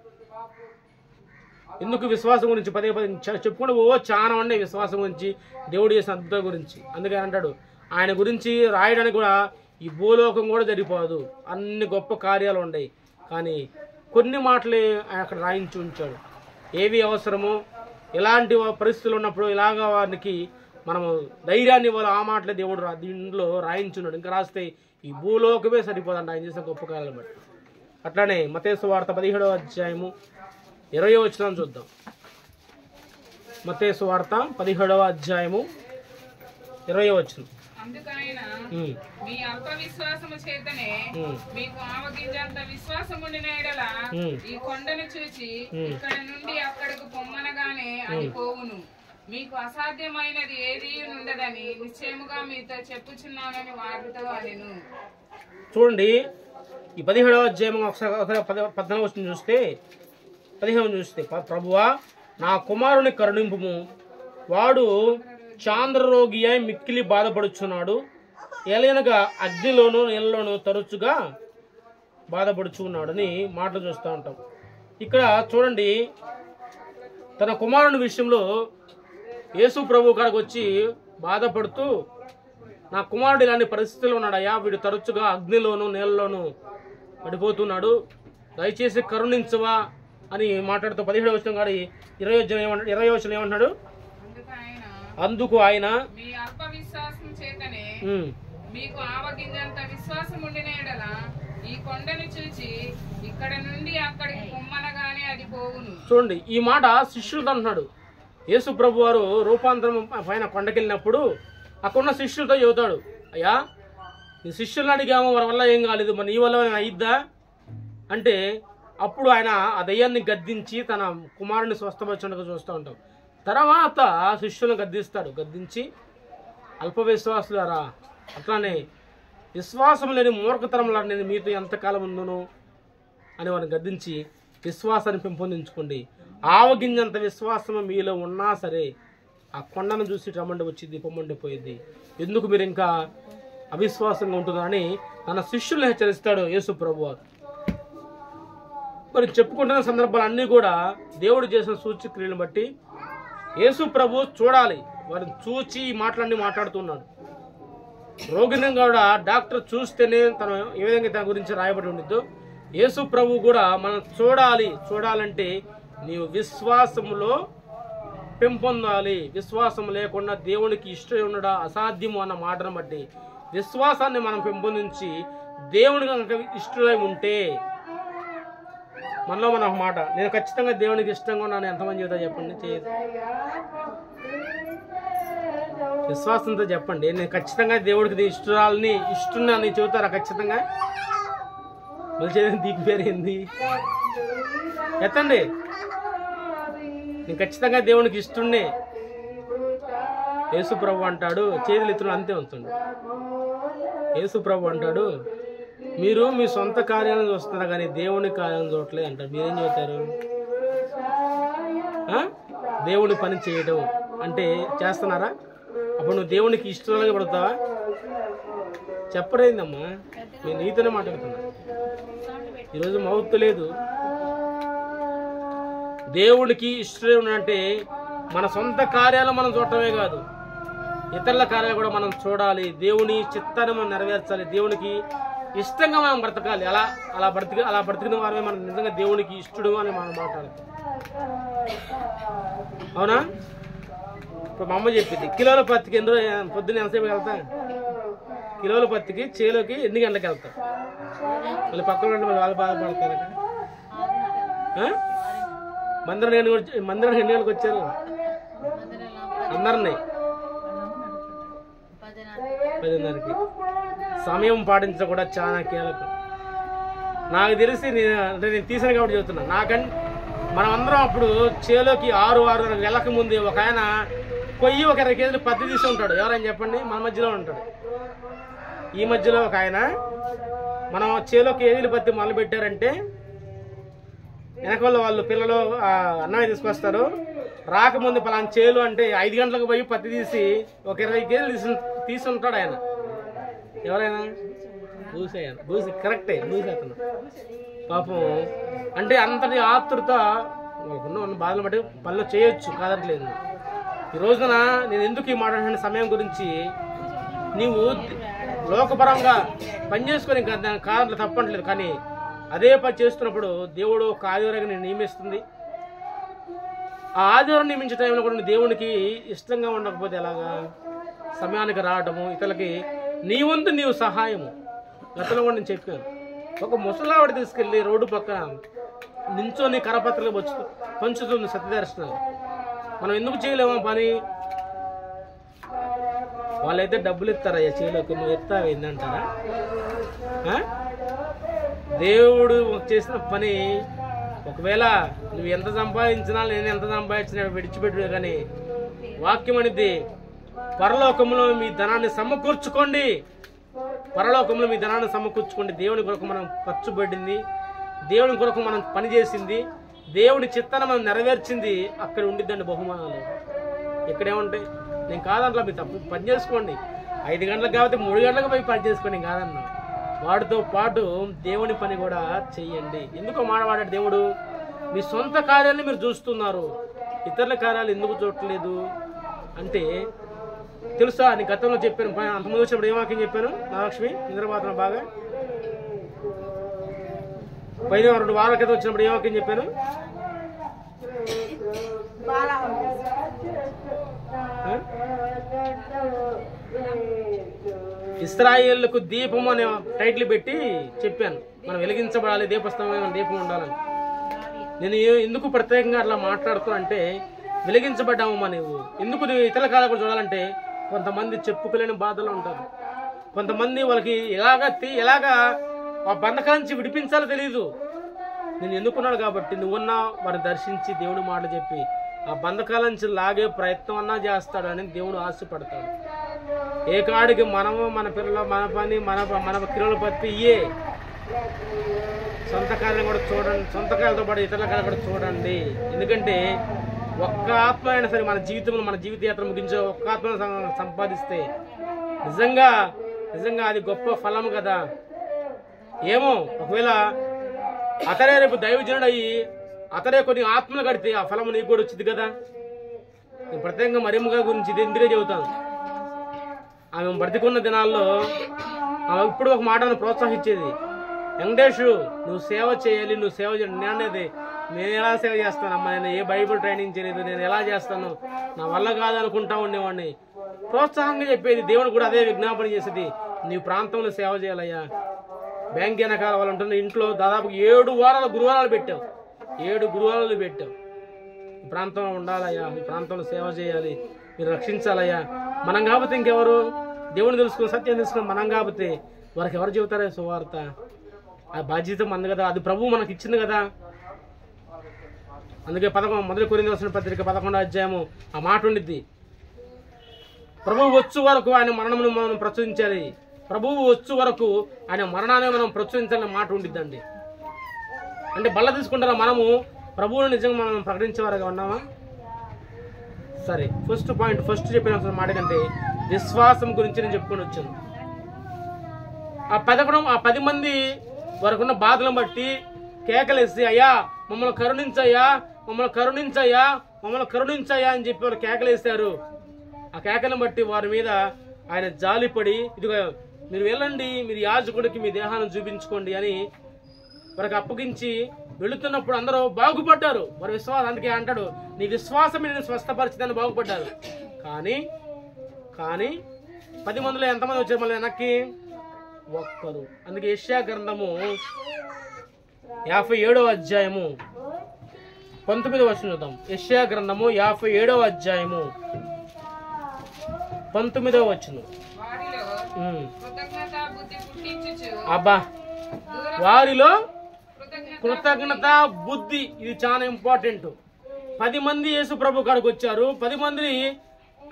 ఎందుకు విశ్వాసం గురించి పదే చెప్పుకుంటూ చాలా అండి విశ్వాసం గురించి, దేవుడు చేసిన అద్భుతం గురించి. అందుకని అంటాడు, ఆయన గురించి రాయడానికి కూడా ఈ భూలోకం కూడా జరిగిపోదు, అన్ని గొప్ప కార్యాలు ఉన్నాయి. కానీ కొన్ని మాటలే ఆయన అక్కడ రాయించి ఉంచాడు. ఏవి అవసరమో, ఎలాంటి పరిస్థితులు ఉన్నప్పుడు ఇలాగ వారికి మనము ధైర్యాన్ని ఇవ్వాలి, ఆ మాటలే దేవుడు దీంట్లో రాయించున్నాడు. ఇంకా రాస్తే ఈ భూలోకమే సరిపోదంట ఆయన చేసిన గొప్ప కార్యాలను బట్టి. అట్లానే మత్తయి సువార్త 17వ అధ్యాయము 20వ వచనం చూద్దాం. మత్తయి సువార్త 17వ అధ్యాయము 20వ వచనం. అందుకైన మీ అల్ప విశ్వాసము చేతనే మీకు ఆవగింజంత విశ్వాసం ఉండిన ఎడల ఈ కొండను చూచి ఇక్కడ నుండి అక్కడికి పొమ్మనగానే అది పోవును. మీకు అసాధ్యమైనది ఏది ఉండదని నిశ్చయముగా మీతో చెప్పుచున్నానని వారితో అనెను. చూడండి, ఈ 17వ అధ్యాయం ఒకసారి 14 వచనం చూస్తే 15 చూస్తే, ప్రభువా నా కుమారుని కరుణింపుము, వాడు చాంద్రరోగి అయి మిక్కిలి బాధపడుచున్నాడు, ఏలైనగా అగ్నిలోను నీళ్ళలోను తరచుగా బాధపడుచున్నాడు అని మాటలు చూస్తూ ఉంటాం. ఇక్కడ చూడండి, తన కుమారుని విషయంలో యేసు ప్రభు కాడికి వచ్చి బాధపడుతూ, నా కుమారుడు ఇలాంటి పరిస్థితుల్లో ఉన్నాడయ్యా, వీడు తరచుగా అగ్నిలోను నీళ్ళలోను పడిపోతున్నాడు, దయచేసి కరుణించవా అని మాట్లాడుతూ 17వ వచనం కాడి 20వ వచనం ఏమంటున్నాడు? అందుకు ఆయన మీ అల్ప విశ్వాసం చేతనే మీకు ఆవగింజంత విశ్వాసం ఉండిన ఎడల ఈ కొండను చూచి ఇక్కడ నుండి అక్కడికి పొమ్మనగానే అది పోవును. చూడండి, ఈ మాట శిష్యులతో అంటున్నాడు. యేసు ప్రభు వారు రూపాంతరం పైన కొండకెళ్ళినప్పుడు అక్కడున్న శిష్యులతో చెబుతాడు, అయ్యా ఈ శిష్యులను అడిగాము, వారి వల్ల ఏం కాలేదు, మరి నీ వల్ల అయిద్దా అంటే అప్పుడు ఆయన ఆ దయ్యాన్ని గద్దించి తన కుమారుని స్వస్థపరచడానికి చూస్తూ ఉంటాం. తర్వాత శిష్యులను గద్దించి అల్ప విశ్వాసులారా, అట్లానే విశ్వాసం లేని మూర్ఖతరంలా నేను మీతో ఎంతకాలం ఉందును అని వారిని గద్దించి విశ్వాసాన్ని పెంపొందించుకోండి. ఆవగింజంత విశ్వాసం మీలో ఉన్నా సరే ఆ కొండను చూసి రమ్మండి వచ్చింది, పొమ్మండి పోయింది, ఎందుకు మీరు ఇంకా అవిశ్వాసంగా ఉంటున్నారని తన శిష్యులను హెచ్చరిస్తాడు యేసు ప్రభు వారు. మరి చెప్పుకుంటున్న సందర్భాలు అన్నీ కూడా దేవుడు చేసిన సూచక్రియలను బట్టి యేసు ప్రభు చూడాలి, వారిని చూచి మాటలన్నీ మాట్లాడుతున్నాడు. రోగిని కూడా డాక్టర్ చూస్తేనే తను ఏ విధంగా తన గురించి రాయబడి ఉండిద్దో యేసు ప్రభు కూడా మనం చూడాలంటే నీవు విశ్వాసములో పెంపొందాలి. విశ్వాసం లేకుండా దేవునికి ఇష్టం ఉండడం అసాధ్యము అన్న మాటను బట్టి విశ్వాసాన్ని మనం పెంపొందించి దేవునికి కనుక ఇష్టమై ఉంటే మనలో మన ఒక మాట, నేను ఖచ్చితంగా దేవునికి ఇష్టంగా ఉన్నాను ఎంతమంది చెబుతా చెప్పండి? చేయదు. విశ్వాసంతో చెప్పండి, నేను ఖచ్చితంగా దేవుడికి ఇష్టన్నాను చెబుతారా? ఖచ్చితంగా మళ్ళీ దీని పేరు ఏంది? ఎత్తండి, నేను ఖచ్చితంగా దేవునికి ఇష్టండే. యేసు ప్రభు అంటాడు, చేతులు ఎత్తులు అంతే ఉంచండి. యేసు ప్రభు అంటాడు, మీరు మీ సొంత కార్యాలను చూస్తున్నారు కానీ దేవుని కార్యాలను చూడట్లేదు అంటారు. మీరేం చెబుతారు? దేవుని పని చేయడం అంటే చేస్తున్నారా? అప్పుడు నువ్వు దేవునికి ఇష్టంగా పడతావా? చెప్పడేందమ్మా, నేను నీతోనే మాట్లాడుతున్నా. ఈరోజు మౌత్ లేదు. దేవుడికి ఇష్టం అంటే మన సొంత కార్యాలు మనం చూడటమే కాదు, ఇతరుల కార్యాలు కూడా మనం చూడాలి. దేవుని చిత్తాన్ని మనం నెరవేర్చాలి. దేవునికి ఇష్టంగా మనం బ్రతకాలి. అలా బ్రతికిన వారమే మనం నిజంగా దేవునికి ఇష్టడు అని మనం మాట్లాడతాం. అవునా? ఇప్పుడు మా అమ్మ చెప్పింది, కిలోల పత్తికి పొద్దున్న ఎంతసేపు వెళ్తా? కిలోల పత్తికి చేలోకి ఎన్ని గంటలకు వెళ్తా? మళ్ళీ పక్కన వాళ్ళు బాధపడతారు. మందిరం ఎన్ని గంటలకు వచ్చారు? అందరినీ 10:30కి. సమయం పాటించడం కూడా చాలా కీలకం. నాకు తెలిసి నేను తీసాను కాబట్టి చెబుతున్నా. మనం అందరం అప్పుడు చేలోకి 6-6:30 వెళ్ళక ముందే ఒక ఆయన పొయ్యి ఒక 20 కేజీలు పత్తి తీసి ఉంటాడు. ఎవరైనా చెప్పండి? మన మధ్యలో ఉంటాడు. ఈ మధ్యలో ఒక ఆయన మనం చేలో కేజీలు పత్తి మొదలు పెట్టారంటే వెనక వాళ్ళు పిల్లలు అన్నమే తీసుకొస్తారు. రాకముందు పలానా చేలు అంటే 5 గంటలకు పోయి పత్తి తీసి ఒక 20 కేజీలు తీసి ఉంటాడు ఆయన. ఎవరైనా? బూసి కరెక్టే, బూసి అతను పాపం. అంటే అంతటి ఆతృత వాళ్ళకున్న బాధలు బట్టి పనులు చేయొచ్చు, కాదట్లేదు. ఈ రోజున నేను ఎందుకు ఈ మాట్లాడిన సమయం గురించి, నీవు లోకపరంగా పని చేసుకొని కాదంలో తప్పట్లేదు, కానీ అదే పని చేస్తున్నప్పుడు దేవుడు ఒక ఆదివారం నేను నియమిస్తుంది. ఆ ఆదివారం నియమించే టైంలో కూడా దేవునికి ఇష్టంగా ఉండకపోతే ఎలాగా? సమయానికి రావటము, ఇతరులకి నీ వంతు నీవు సహాయము. గతంలో కూడా నేను చెప్పాను, ఒక ముసలావిడ తీసుకెళ్ళి రోడ్డు పక్కన నించొని కరపత్రలు పంచుతుంది సత్యదర్శనాలు. మనం ఎందుకు చేయలేమా పని? వాళ్ళైతే డబ్బులు ఇస్తారయ్యా చేలోకి, నువ్వు ఇస్తావు ఏంటంటారా? దేవుడు చేసిన పని ఒకవేళ నువ్వు ఎంత సంపాదించినా నేను ఎంత సంపాదించినా విడిచిపెట్టు, కానీ వాక్యం అనేది పరలోకంలో మీ ధనాన్ని సమకూర్చుకోండి, పరలోకంలో మీ ధనాన్ని సమకూర్చుకోండి. దేవుని కొరకు మనం ఖర్చు పెట్టింది, దేవుని కొరకు మనం పనిచేసింది, దేవుని చిత్తాన్ని మనం నెరవేర్చింది అక్కడ ఉండిద్దండి బహుమానాలు. ఇక్కడేముంటాయి? నేను కాదన్నా, మీరు తప్పు పని చేసుకోండి, 5 గంటలకు కాబట్టి 3 గంటలకు పోయి పని చేసుకోండి కాదన్నా. వాటితో పాటు దేవుని పని కూడా చెయ్యండి. ఎందుకో మాట్లాడాడు దేవుడు, మీ సొంత కార్యాలను మీరు చూస్తున్నారు, ఇతరుల కార్యాలు ఎందుకు చూడట్లేదు అంటే తెలుసా? నీ గతంలో చెప్పాను, అంతకుముందు వచ్చినప్పుడు ఏ వాక్యం చెప్పాను? నాగలక్ష్మి నిద్రపోతున్నా బాగా. పైన 2 వారాల క్రితం వచ్చినప్పుడు ఏ వాక్యం చెప్పాను? ఇశ్రాయేలుకు దీపం అనే టైటిల్ పెట్టి చెప్పాను, మనం వెలిగించబడాలి, దీపస్తంభమైన దీపం ఉండాలని. నేను ఎందుకు ప్రత్యేకంగా అట్లా మాట్లాడుతున్నా అంటే, వెలిగించబడ్డామమ్మా నువ్వు. ఎందుకు నువ్వు ఇతర కాలం కూడా చూడాలంటే, కొంతమంది చెప్పుకోలేని బాధలు ఉంటారు, కొంతమంది వాళ్ళకి ఎలాగా ఆ బంధకాల నుంచి విడిపించాలో తెలియదు. నేను ఎన్నుకున్నాడు కాబట్టి నువ్వున్నా వారిని దర్శించి దేవుని మాటలు చెప్పి ఆ బంధకాల నుంచి లాగే ప్రయత్నం అన్నా చేస్తాడు అని దేవుడు ఆశపడతాడు. ఏ కాడికి మనము మన పిల్లలు మన పని మన క్రియలు పత్తి ఇయే. సొంత కార్యాలను కూడా చూడండి, సొంత కార్యాలతో పాటు ఇతరుల కార్యాలు కూడా చూడండి. ఎందుకంటే ఒక్క ఆత్మ అయినా సరే మన జీవితంలో, మన జీవిత యాత్ర ముగించే ఒక్క ఆత్మను సంపాదిస్తే నిజంగా అది గొప్ప ఫలం కదా. ఏమో ఒకవేళ అతడే రేపు దైవజనుడు అయ్యి అతడే కొన్ని ఆత్మలు కడితే ఆ ఫలం నీకు కూడా వచ్చింది కదా. నేను ప్రత్యేకంగా మరియమ్మ గురించి ఇది ఎందుకే చెబుతాను. ఆమె బ్రతికున్న దినాల్లో ఆమె ఇప్పుడు ఒక మాటను ప్రోత్సహించేది, వెంకటేష్ నువ్వు సేవ చేయాలి, నువ్వు సేవ చేయాలి. నేను ఎలా సేవ చేస్తానమ్మా, నేను ఏ బైబుల్ ట్రైనింగ్ చేయలేదు, నేను ఎలా చేస్తాను, నా వల్ల కాదనుకుంటా ఉండేవాడిని. ప్రోత్సాహంగా చెప్పేది. దేవుడు కూడా అదే విజ్ఞాపన చేసేది, నీ ప్రాంతంలో సేవ చేయాలయ్యా. బ్యాంక్ వెనకాల వాళ్ళు ఉంటున్న ఇంట్లో దాదాపు 7 వారాల గురువారాలు పెట్టావు, 7 గురువారాలు పెట్టావు. ఈ ప్రాంతంలో ఉండాలయ్యా, ఈ ప్రాంతంలో సేవ చేయాలి, మీరు రక్షించాలయ్యా. మనం కాకపోతే ఇంకెవరు? దేవుని తెలుసుకుని సత్యం తెలుసుకుని మనం కాకపోతే వారికి ఎవరు చెబుతారా సువార్త? ఆ బాధ్యత మంది కదా, అది ప్రభువు మనకి ఇచ్చింది కదా. అందుకే 1 కొరింథీయులకు రాసిన పత్రిక 11వ అధ్యాయము ఆ మాట ఉండిద్ది, ప్రభువు వచ్చు వరకు ఆయన మరణమును మనం ప్రచురించాలి, ప్రభువు వచ్చు వరకు ఆయన మరణాన్ని మనం ప్రచురించాలనే మాట ఉండిద్దండి. అంటే బల్ల తీసుకుంటారా మనము ప్రభువును నిజంగా మనం ప్రకటించేవారుగా ఉన్నామా? సరే, ఫస్ట్ చెప్పిన మాట కంటే విశ్వాసం గురించి నేను చెప్పుకొని వచ్చాను. ఆ 10 మంది వారికున్న బాధలను బట్టి కేకలేసి, అయ్యా మమ్మల్ని కరుణించయ్యా, మమ్మల్ని కరుణించయ్యా, మమ్మల్ని కరుణించయ్యా అని చెప్పి వారు కేకలేశారు. ఆ కేకలను బట్టి వారి మీద ఆయన జాలిపడి, ఇదిగో మీరు వెళ్ళండి, మీరు యాజకుడికి మీ దేహాన్ని చూపించుకోండి అని వారికి అప్పగించి వెళుతున్నప్పుడు అందరూ బాగుపడ్డారు. వారి విశ్వాసం, అందుకే అంటాడు నీ విశ్వాసం నేను స్వస్థపరిచిందని బాగుపడ్డారు. కానీ 10 మందిలో ఎంతమంది వచ్చారు మళ్ళీ వెనక్కి? ఒక్కరు. అందుకే యెషయా గ్రంథము 57వ అధ్యాయము 19వ వచనం చూద్దాం. యెషయా గ్రంథము 57వ అధ్యాయము 19వ వచనం. అబ్బా, వారిలో కృతజ్ఞత బుద్ధి, ఇది చాలా ఇంపార్టెంట్. 10 మంది యేసు ప్రభు కాడికి వచ్చారు. 10 మందిని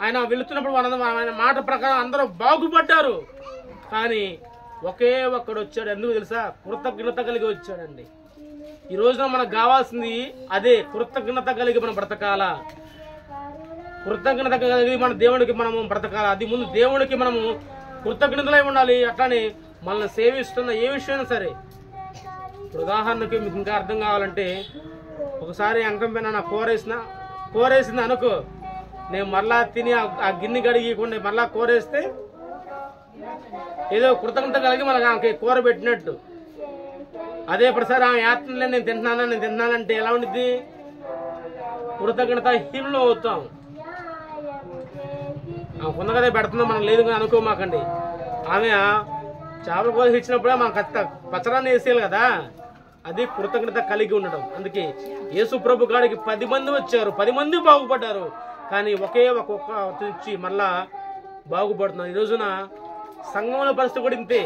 ఆయన వెళుతున్నప్పుడు ఆయన మాట ప్రకారం అందరూ బాగుపడ్డారు. కానీ ఒకే ఒక్కడు వచ్చాడు. ఎందుకు తెలుసా? కృతజ్ఞత కలిగి వచ్చాడండి. ఈ రోజున మనకు కావాల్సింది అదే, కృతజ్ఞత కలిగి మనం బ్రతకాల, కృతజ్ఞత కలిగి మన దేవుడికి మనము బ్రతకాల. అది ముందు దేవుడికి మనము కృతజ్ఞతలై ఉండాలి. అట్లానే మనల్ని సేవిస్తున్న ఏ విషయమైనా సరే. ఇప్పుడు ఉదాహరణకి మీకు ఇంకా అర్థం కావాలంటే, ఒకసారి అంకం పైన నా కూరేసింది అనుకో, నేను మరలా తిని ఆ గిన్నె కడిగికుండా మరలా కూరేస్తే ఏదో కృతజ్ఞత కలిగి మనకి కూర పెట్టినట్టు. అదే ప్రసారి ఆ యాత్రలో నేను తింటున్నానంటే ఎలా ఉండిద్ది? కృతజ్ఞత హీనులు అవుతాం. ఆమె కొంద కదే పెడుతుందో మనం లేదు కానీ అనుకోమాకండి. ఆమె చేపల కోసి ఇచ్చినప్పుడే మనం పచ్చడాన్ని వేసేయాలి కదా. అది కృతజ్ఞత కలిగి ఉండడం. అందుకే యేసు ప్రభు కాడికి 10 మంది వచ్చారు, 10 మంది బాగుపడ్డారు. కానీ ఒక్కొక్క వచ్చి మళ్ళా బాగుపడుతున్నారు. ఈ రోజున సంఘంలో పరిస్థితి కూడా ఇంతే.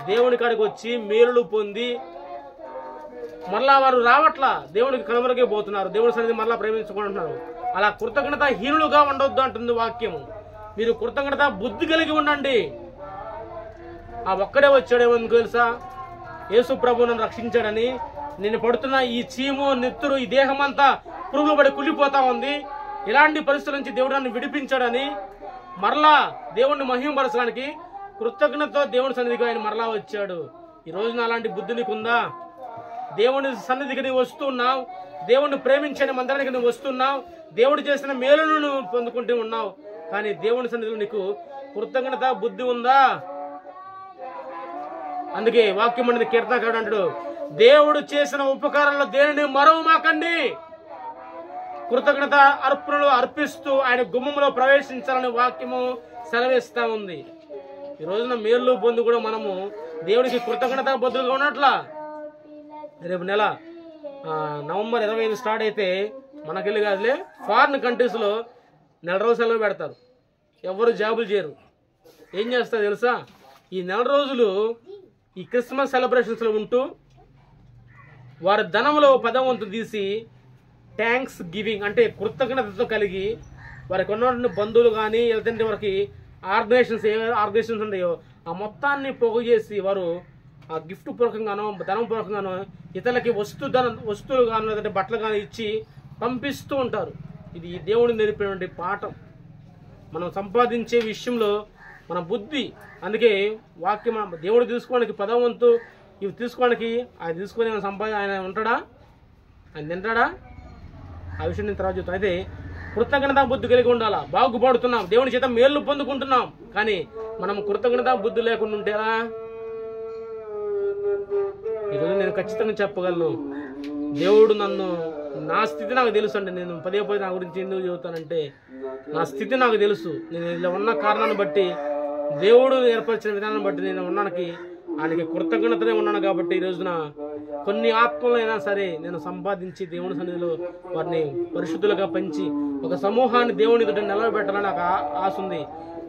దేవుని కాడికి వచ్చి మేలులు పొంది మరలా వారు రావట్లా, దేవునికి కనుమరుగే పోతున్నారు, దేవుని సన్నిధి మరలా ప్రేమించుకుంటున్నారు. అలా కృతజ్ఞత హీనులుగా ఉండొద్దు అంటుంది వాక్యము. మీరు కృతజ్ఞత బుద్ధి కలిగి ఉండండి. ఆ ఒక్కడే వచ్చాడేమో తెలుసా, యేసు ప్రభు నన్ను రక్షించాడని. నేను పడుతున్న ఈ చీము నెత్తురు ఈ దేహం అంతా పురుగులు పడి కుళ్ళిపోతా ఉంది, ఇలాంటి పరిస్థితుల నుంచి దేవుడు నన్ను విడిపించాడని మరలా దేవుణ్ణి మహిమపరచడానికి కృతజ్ఞతతో దేవుని సన్నిధికి ఆయన మరలా వచ్చాడు. ఈ రోజున అలాంటి బుద్ధి నీకుందా? దేవుని సన్నిధికి నువ్వు వస్తున్నావు, దేవుణ్ణి ప్రేమించని మందిరానికి నువ్వు వస్తున్నావు, దేవుడు చేసిన మేలును నువ్వు పొందుకుంటూ ఉన్నావు, కానీ దేవుని సన్నిధిలో నీకు కృతజ్ఞత బుద్ధి ఉందా? అందుకే వాక్యం అనేది కీర్తనకారుడు అంటాడు, దేవుడు చేసిన ఉపకారాల్లో దేనిని మరవమాకండి, కృతజ్ఞత అర్పణలు అర్పిస్తూ ఆయన గుమ్మంలో ప్రవేశించాలని వాక్యము సెలవిస్తా ఉంది. ఈ రోజున మేలు పొంది కూడా మనము దేవుడికి కృతజ్ఞత బదులుగా ఉన్నట్లా. రేపు నెల నవంబర్ 25 స్టార్ట్ అయితే మనకెళ్ళి కాదులే, ఫారిన్ కంట్రీస్లో 4 రోజులు సెలవు పెడతారు, ఎవరు జాబులు చేయరు. ఏం చేస్తారు తెలుసా, ఈ 4 రోజులు ఈ క్రిస్మస్ సెలబ్రేషన్స్లో ఉంటూ వారి ధనంలో 10వ వంతు తీసి థ్యాంక్స్ గివింగ్ అంటే కృతజ్ఞతతో కలిగి వారికి ఉన్నటువంటి బంధువులు కానీ లేదంటే వారికి ఆర్గనైజేషన్స్ ఏ ఆర్గనైజేషన్స్ ఉన్నాయో ఆ మొత్తాన్ని పోగు చేసి వారు ఆ గిఫ్ట్ పూర్వకంగానో ధనం పూర్వకంగానో ఇతరులకి వస్తువులు కానీ లేదంటే బట్టలు కానీ ఇచ్చి పంపిస్తూ ఉంటారు. ఇది దేవుడు నేర్పినటువంటి పాఠం. మనం సంపాదించే విషయంలో మన బుద్ధి, అందుకే వాక్యం దేవుడు తీసుకోవడానికి 10వ వంతు ఇవి తీసుకోవడానికి ఆయన తీసుకొని ఆయన ఉంటాడా, ఆయన తింటాడా, ఆ విషయం నేను తర్వాత చెప్తాను. అయితే కృతజ్ఞత బుద్ధి కలిగి ఉండాలా. బాగుపడుతున్నాం, దేవుని చేత మేలు పొందుకుంటున్నాం, కానీ మనం కృతజ్ఞత బుద్ధి లేకుండా ఉంటేలా? ఈరోజు నేను ఖచ్చితంగా చెప్పగలను, దేవుడు నన్ను, నా స్థితి నాకు తెలుసు అండి. నేను పదే నా గురించి ఎందుకు చెబుతానంటే నా స్థితి నాకు తెలుసు. నేను ఇలా ఉన్న కారణాన్ని బట్టి, దేవుడు ఏర్పరిచిన విధానాన్ని బట్టి నేను ఉన్నానికి ఆయనకి కృతజ్ఞతనే ఉన్నాను. కాబట్టి ఈ రోజున కొన్ని ఆత్మలైనా సరే నేను సంపాదించి దేవుని సన్నిధిలో వారిని పరిశుద్ధులుగా పంచి ఒక సమూహాన్ని దేవుని ఎదుట నిలబెట్టాలని నాకు ఆశ ఉంది.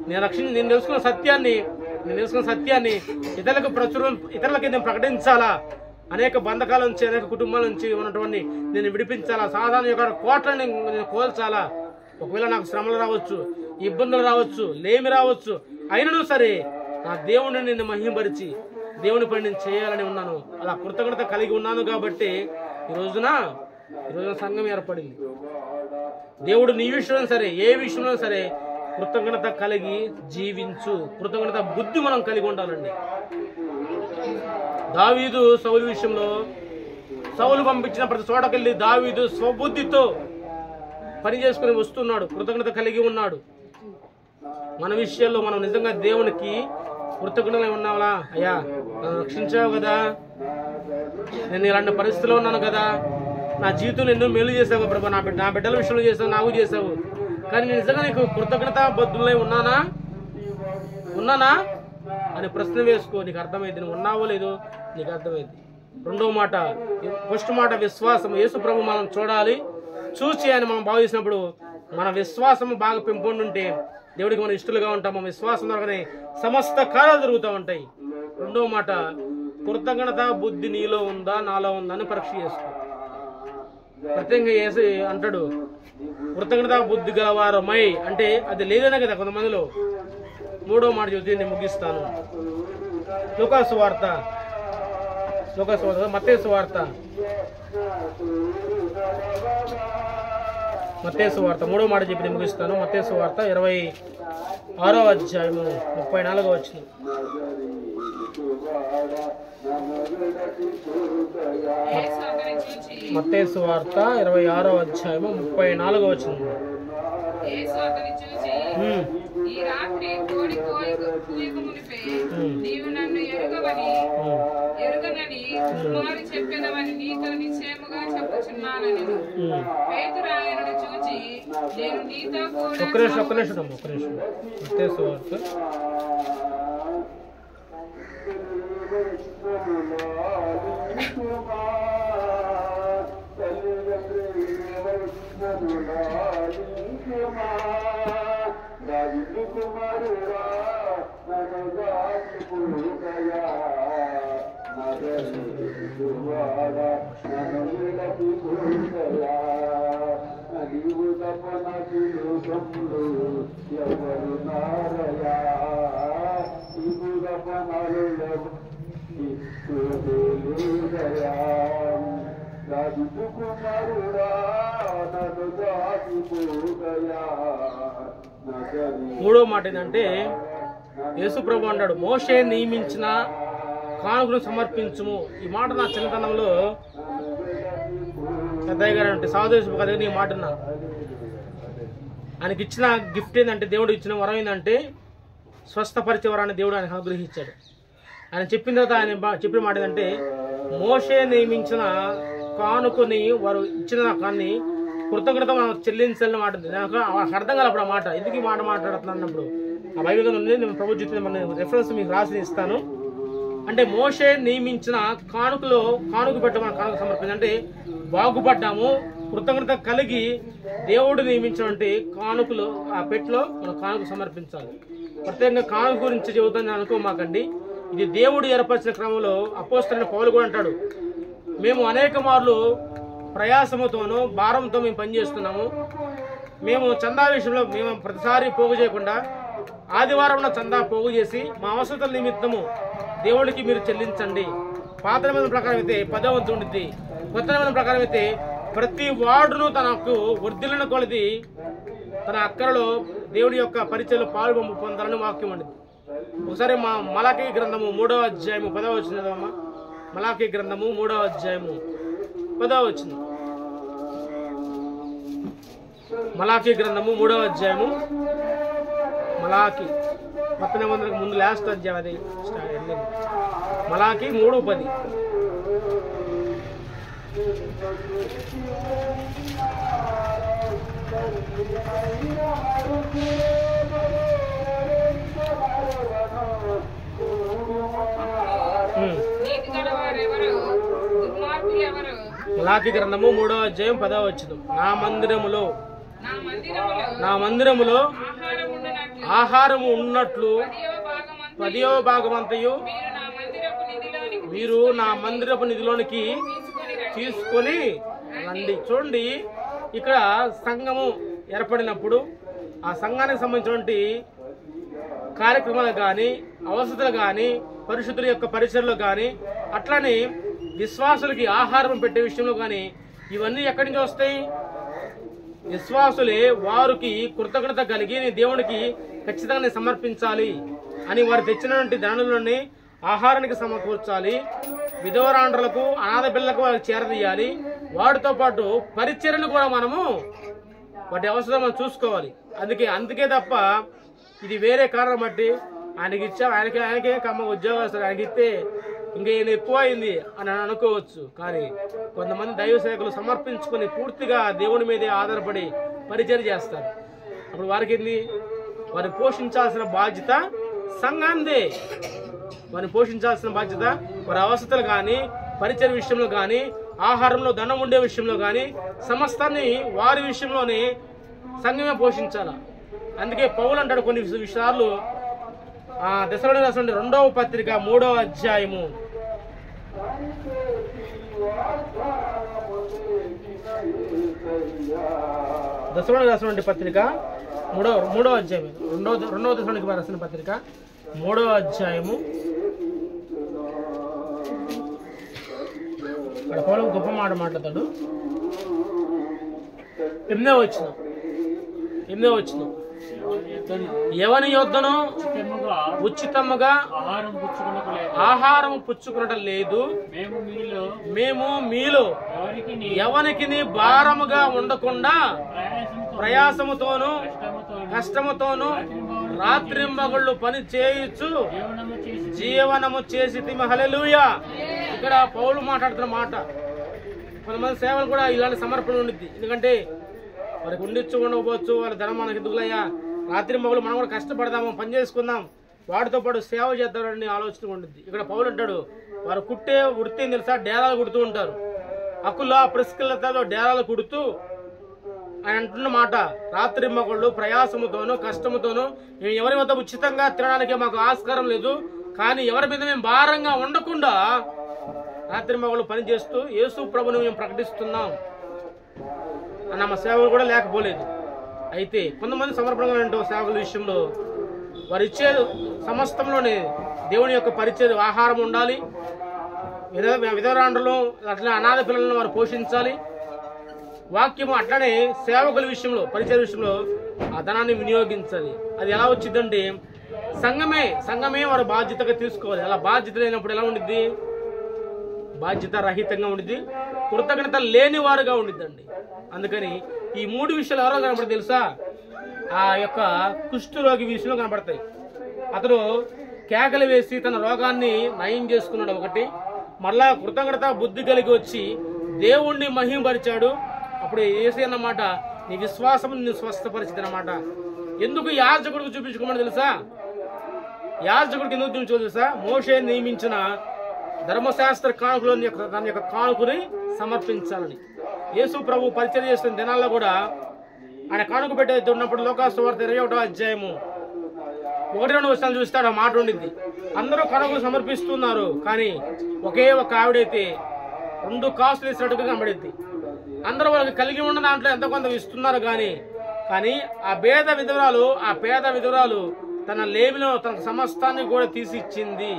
నేను తెలుసుకున్న సత్యాన్ని ఇతరులకి నేను ప్రకటించాలా. అనేక బంధకాల నుంచి, అనేక కుటుంబాల నుంచి ఉన్నటువంటి నేను విడిపించాలా. సాధారణ యొక్క కోట్లని నేను కోల్చాలా. ఒకవేళ నాకు శ్రమలు రావచ్చు, ఇబ్బందులు రావచ్చు, లేమి రావచ్చు, అయినను సరే నా దేవుడిని నేను మహిమపరిచి దేవుని పని నేను చేయాలని ఉన్నాను. అలా కృతజ్ఞత కలిగి ఉన్నాను కాబట్టి ఈ రోజున సంఘం ఏర్పడింది. దేవుడు నీ విషయంలో సరే, ఏ విషయంలో సరే కృతజ్ఞత కలిగి జీవించు. కృతజ్ఞత బుద్ధి మనం కలిగి ఉండాలండి. దావీదు సౌలు విషయంలో, సౌలు పంపించిన ప్రతి చోటకెళ్ళి దావీదు స్వబుద్ధితో పని చేసుకుని వస్తున్నాడు, కృతజ్ఞత కలిగి ఉన్నాడు. మన విషయాల్లో మనం నిజంగా దేవునికి కృతజ్ఞతలై ఉన్నావా? అయ్యా నన్ను రక్షించావు కదా, నేను ఇలాంటి పరిస్థితిలో ఉన్నాను కదా, నా జీవితంలో ఎన్నో మేలు చేసావు ప్రభా, నా బిడ్డల విషయంలో చేసావు, నాకు చేసావు, కానీ నేను నిజంగా నీకు కృతజ్ఞత బద్దులై ఉన్నానా అని ప్రశ్న వేసుకో. నీకు అర్థమైంది, నువ్వు ఉన్నావో లేదో నీకు అర్థమైంది. రెండో మాట, ఫస్ట్ మాట విశ్వాసం. యేసు ప్రభు మనం చూడాలి, చూసి ఆయన మనం భావించినప్పుడు మన విశ్వాసం బాగా పెంపొందుంటే దేవుడికి మనం ఇష్టలుగా ఉంటాం. మన విశ్వాసం ద్వారానే సమస్త కార్యాలు జరుగుతూ ఉంటాయి. రెండో మాట, కృతజ్ఞత బుద్ధి నీలో ఉందా నాలో ఉందా అని పరీక్ష చేసుకో. ప్రత్యేకంగా యేసు అంటాడు, కృతజ్ఞత బుద్ధి గలవారమై అంటే అది లేదనే కదా కొంతమందిలో. మూడో మాట చెబుతూ నేను ముగిస్తాను. లూకాసు వార్త, మత్తయి వార్త మూడో మాట చెప్పి నేను ముగిస్తాను. మత్తయి వార్త 26వ అధ్యాయము 34వ వచనం. మత్తయి వార్త 26వ అధ్యాయము 34వ వచనం. ఈ రాత్రి కోడి కూయక మునిపే నీవు నన్ను ఎరుగనని కుమారు చెప్పెదవని నీతో నిశ్చయముగా చెప్పుచున్నానని. పేతురు ఆయనను చూచి నేను నీతో కూడా ఒక్క నిమిషం మత్తయి సువార్త మూడో మాట ఏంటంటే యేసు ప్రభు అన్నాడు, మోషే నియమించిన కానుకను సమర్పించుము. ఈ మాట నా చిన్నతనంలో పెద్దయ్య గారు అంటే సాధుదేశం కదా ఈ మాట నా ఆయనకి ఇచ్చిన గిఫ్ట్ ఏంటంటే, దేవుడు ఇచ్చిన వరం ఏంటంటే స్వస్థపరిచే వరాన్ని దేవుడు ఆయనకు అనుగ్రహించాడు. ఆయన చెప్పిన తర్వాత ఆయన చెప్పిన మాట ఏంటంటే, మోషే నియమించిన కానుకని వారు ఇచ్చిన కానీ కృతజ్ఞత మనం చెల్లించాలని మాట. నాకు అర్థం కాలప్పుడు ఆ మాట ఎందుకు ఈ మాట మాట్లాడుతున్నప్పుడు ఆ బైబిల్ ఉంది, నేను ప్రభు జీవితం మన రెఫరెన్స్ మీకు రాసి ఇస్తాను. అంటే మోషే నియమించిన కానుక పెట్టమని కానుక సమర్పించి అంటే బాగుపడ్డాము, కృతజ్ఞత కలిగి దేవుడు నియమించినటువంటి కానుకలు ఆ పెట్టిలో మనం కానుక సమర్పించాలి. ప్రత్యేకంగా కానుక గురించి చెబుతాను అనుకోమాకండి. ఇది దేవుడు ఏర్పరిచిన క్రమంలో అపోస్తలుడైన పౌలు కూడా అంటాడు, మేము అనేక మార్లు ప్రయాసముతోనూ భారంతో మేము పనిచేస్తున్నాము. మేము చందా విషయంలో మేము ప్రతిసారి పోగు చేయకుండా ఆదివారం చందా పోగు చేసి మా అవసరతల నిమిత్తము దేవుడికి మీరు చెల్లించండి. పాత నిబంధన ప్రకారం అయితే 10వ వంతు ఉండిద్ది. కొత్త నిబంధన ప్రకారం అయితే ప్రతి వార్డును తనకు వర్ధిల్లిన కొలది తన అక్కరలో దేవుడి యొక్క పరిచయలో పాలు పొందాలని వాక్యం ఉండింది. ఒకసారి మా మలాకీ గ్రంథము 3వ అధ్యాయము 10వ వచనం, మలాకీ గ్రంథము 3వ అధ్యాయము 10వ వచనం, మలాకీ గ్రంథము 3వ అధ్యాయము, మలాకీ కొత్త నిబంధనకు ముందు లాస్ట్ అధ్యాయం అది మలాకీ 3:10. మలాకీ గ్రంథము 3వ అధ్యాయం 10వ వచనం, నా మందిరములో ఆహారము ఉన్నట్లు 10వ భాగమంతయు మీరు నా మందిరపు నిధిలోనికి తీసుకొని రండి. చూడండి, ఇక్కడ సంఘము ఏర్పడినప్పుడు ఆ సంఘానికి సంబంధించినటువంటి కార్యక్రమాలు కానీ అవసరాలు కానీ పరిశుద్ధుల యొక్క పరిచయలు కానీ అట్లానే విశ్వాసులకి ఆహారం పెట్టే విషయంలో కానీ ఇవన్నీ ఎక్కడి నుంచి వస్తాయి? విశ్వాసులే వారికి కృతజ్ఞత కలిగి దేవునికి ఖచ్చితంగా సమర్పించాలి అని వారు తెచ్చినటువంటి ధనులని ఆహారానికి సమకూర్చాలి. విధవరాండ్రులకు అనాథ పిల్లలకు వారికి చేరదీయాలి. వాటితో పాటు పరిచర్యను కూడా మనము వాటి అవసరం మనం చూసుకోవాలి. అందుకే తప్ప ఇది వేరే కారణం బట్టి ఆయనకి ఇచ్చాం, ఆయనకే కమ్మ ఉద్యోగస్తులు ఆయనకి ఇస్తే ఇంకా ఈయన ఎక్కువ అయింది అని అనుకోవచ్చు. కానీ కొంతమంది దైవ సేవకులు సమర్పించుకొని పూర్తిగా దేవుని మీదే ఆధారపడి పరిచర్య చేస్తారు. అప్పుడు వారికి ఏంది? వారిని పోషించాల్సిన బాధ్యత సంఘాందే. వారిని పోషించాల్సిన బాధ్యత వారి అవసరాలు కానీ పరిచర్య విషయంలో కానీ ఆహారంలో దండం ఉండే విషయంలో కానీ సమస్తాన్ని వారి విషయంలోనే సంఘమే పోషించాల. అందుకే పౌలు అంటాడు కొన్ని విషయాలు దశలోని రాసిన 2వ పత్రిక 3వ అధ్యాయము, దశలోని రాసిన పత్రిక 3వ అధ్యాయం, 2వ దశలోనికి రాసిన పత్రిక 3వ అధ్యాయము. అక్కడ పౌలు గొప్ప మాట మాట్లాడతాడు. 8వ వచనం, ఎవని యొద్దను ఉచితముగా ఆహారం పుచ్చుకునటం లేదు, మేము మీలో ఎవనికి భారముగా ఉండకుండా ప్రయాసముతోను కష్టముతోను రాత్రింబగళ్ళు పని చేయుచు జీవనము చేసి హల్లెలూయా. ఇక్కడ పౌలు మాట్లాడుతున్న మాట. కొంతమంది సేవలు కూడా ఇలాంటి సమర్పణ ఉండిద్ది. ఎందుకంటే వారికి ఉండిచ్చు ఉండకపోవచ్చు, వాళ్ళ ధనం మనకి ఎందుకులయ్యా, రాత్రి మగలు మనం కూడా కష్టపడదాము, పని చేసుకుందాం, వాటితో పాటు సేవ చేద్దామని ఆలోచన ఉండిద్ది. ఇక్కడ పౌలు అంటాడు, వారు కుట్టే వృత్తి తెలుసా, డేరాలు కుడుతూ ఉంటారు. అక్కుల్లో ప్రిస్కిల్లతో డేరాలు కుడుతూ ఆయన అంటున్న మాట, రాత్రి మగళ్ళు ప్రయాసముతోనూ కష్టముతోనూ మేము ఎవరి వద్ద ఉచితంగా తినడానికి మాకు ఆస్కారం లేదు కానీ ఎవరి మీద మేము భారంగా ఉండకుండా రాత్రి మగళ్ళు పనిచేస్తూ యేసు ప్రభుని మేము ప్రకటిస్తున్నాం అన్న మా సేవలు కూడా లేకపోలేదు. అయితే కొంతమంది సమర్పణగా ఉంటూ సేవకుల విషయంలో వారు ఇచ్చే సమస్తంలోనే దేవుని యొక్క పరిచయ ఆహారం ఉండాలి, విధవరాండ్రులు అట్లా అనాథ పిల్లలను వారు పోషించాలి. వాక్యము అట్లనే సేవకుల విషయంలో పరిచయ విషయంలో ఆ ధనాన్ని వినియోగించాలి. అది ఎలా వచ్చిందంటే సంఘమే వారు బాధ్యతగా తీసుకోవాలి. అలా బాధ్యత లేనప్పుడు ఎలా ఉండిద్ది? బాధ్యత రహితంగా ఉండిద్ది, కృతజ్ఞత లేని వారుగా ఉండిద్దండి. అందుకని ఈ 3 విషయాలు ఎవరో కనపడతాయి తెలుసా? ఆ యొక్క కుష్ఠరోగి విషయంలో కనపడతాయి. అతడు కేకలు వేసి తన రోగాన్ని నయం చేసుకున్నాడు ఒకటి, మళ్ళా కృతజ్ఞత బుద్ధి కలిగి వచ్చి దేవుణ్ణి మహిమపరిచాడు. అప్పుడు యేసు అన్నమాట నీ విశ్వాసం నిన్ను స్వస్థపరిచింది అన్నమాట. ఎందుకు యాజకుడికి చూపించుకోమని తెలుసా? యాజకుడికి ఎందుకు చూపించుకో తెలుసా? మోషే నియమించిన ధర్మశాస్త్ర కానుకలో తన యొక్క కానుకని సమర్పించాలని. యేసు ప్రభు పరిచయం చేస్తున్న దినాల్లో కూడా ఆయన కానుక పెట్టే ఉన్నప్పుడు లోకాసువార్త 21వ అధ్యాయము 1-2 వచనాలు చూస్తాడు. ఆ మాట ఉండింది. అందరూ కానుకలు సమర్పిస్తున్నారు, కానీ ఒకే ఒక ఆవిడైతే 2 కాసులు ఇచ్చినట్టుగా కనబడింది. అందరూ వాళ్ళకి కలిగి ఉన్న దాంట్లో ఎంత కొంత ఇస్తున్నారు, కానీ ఆ పేద విధవరాలు తన లేమిలో తన సమస్తాన్ని కూడా తీసి ఇచ్చింది.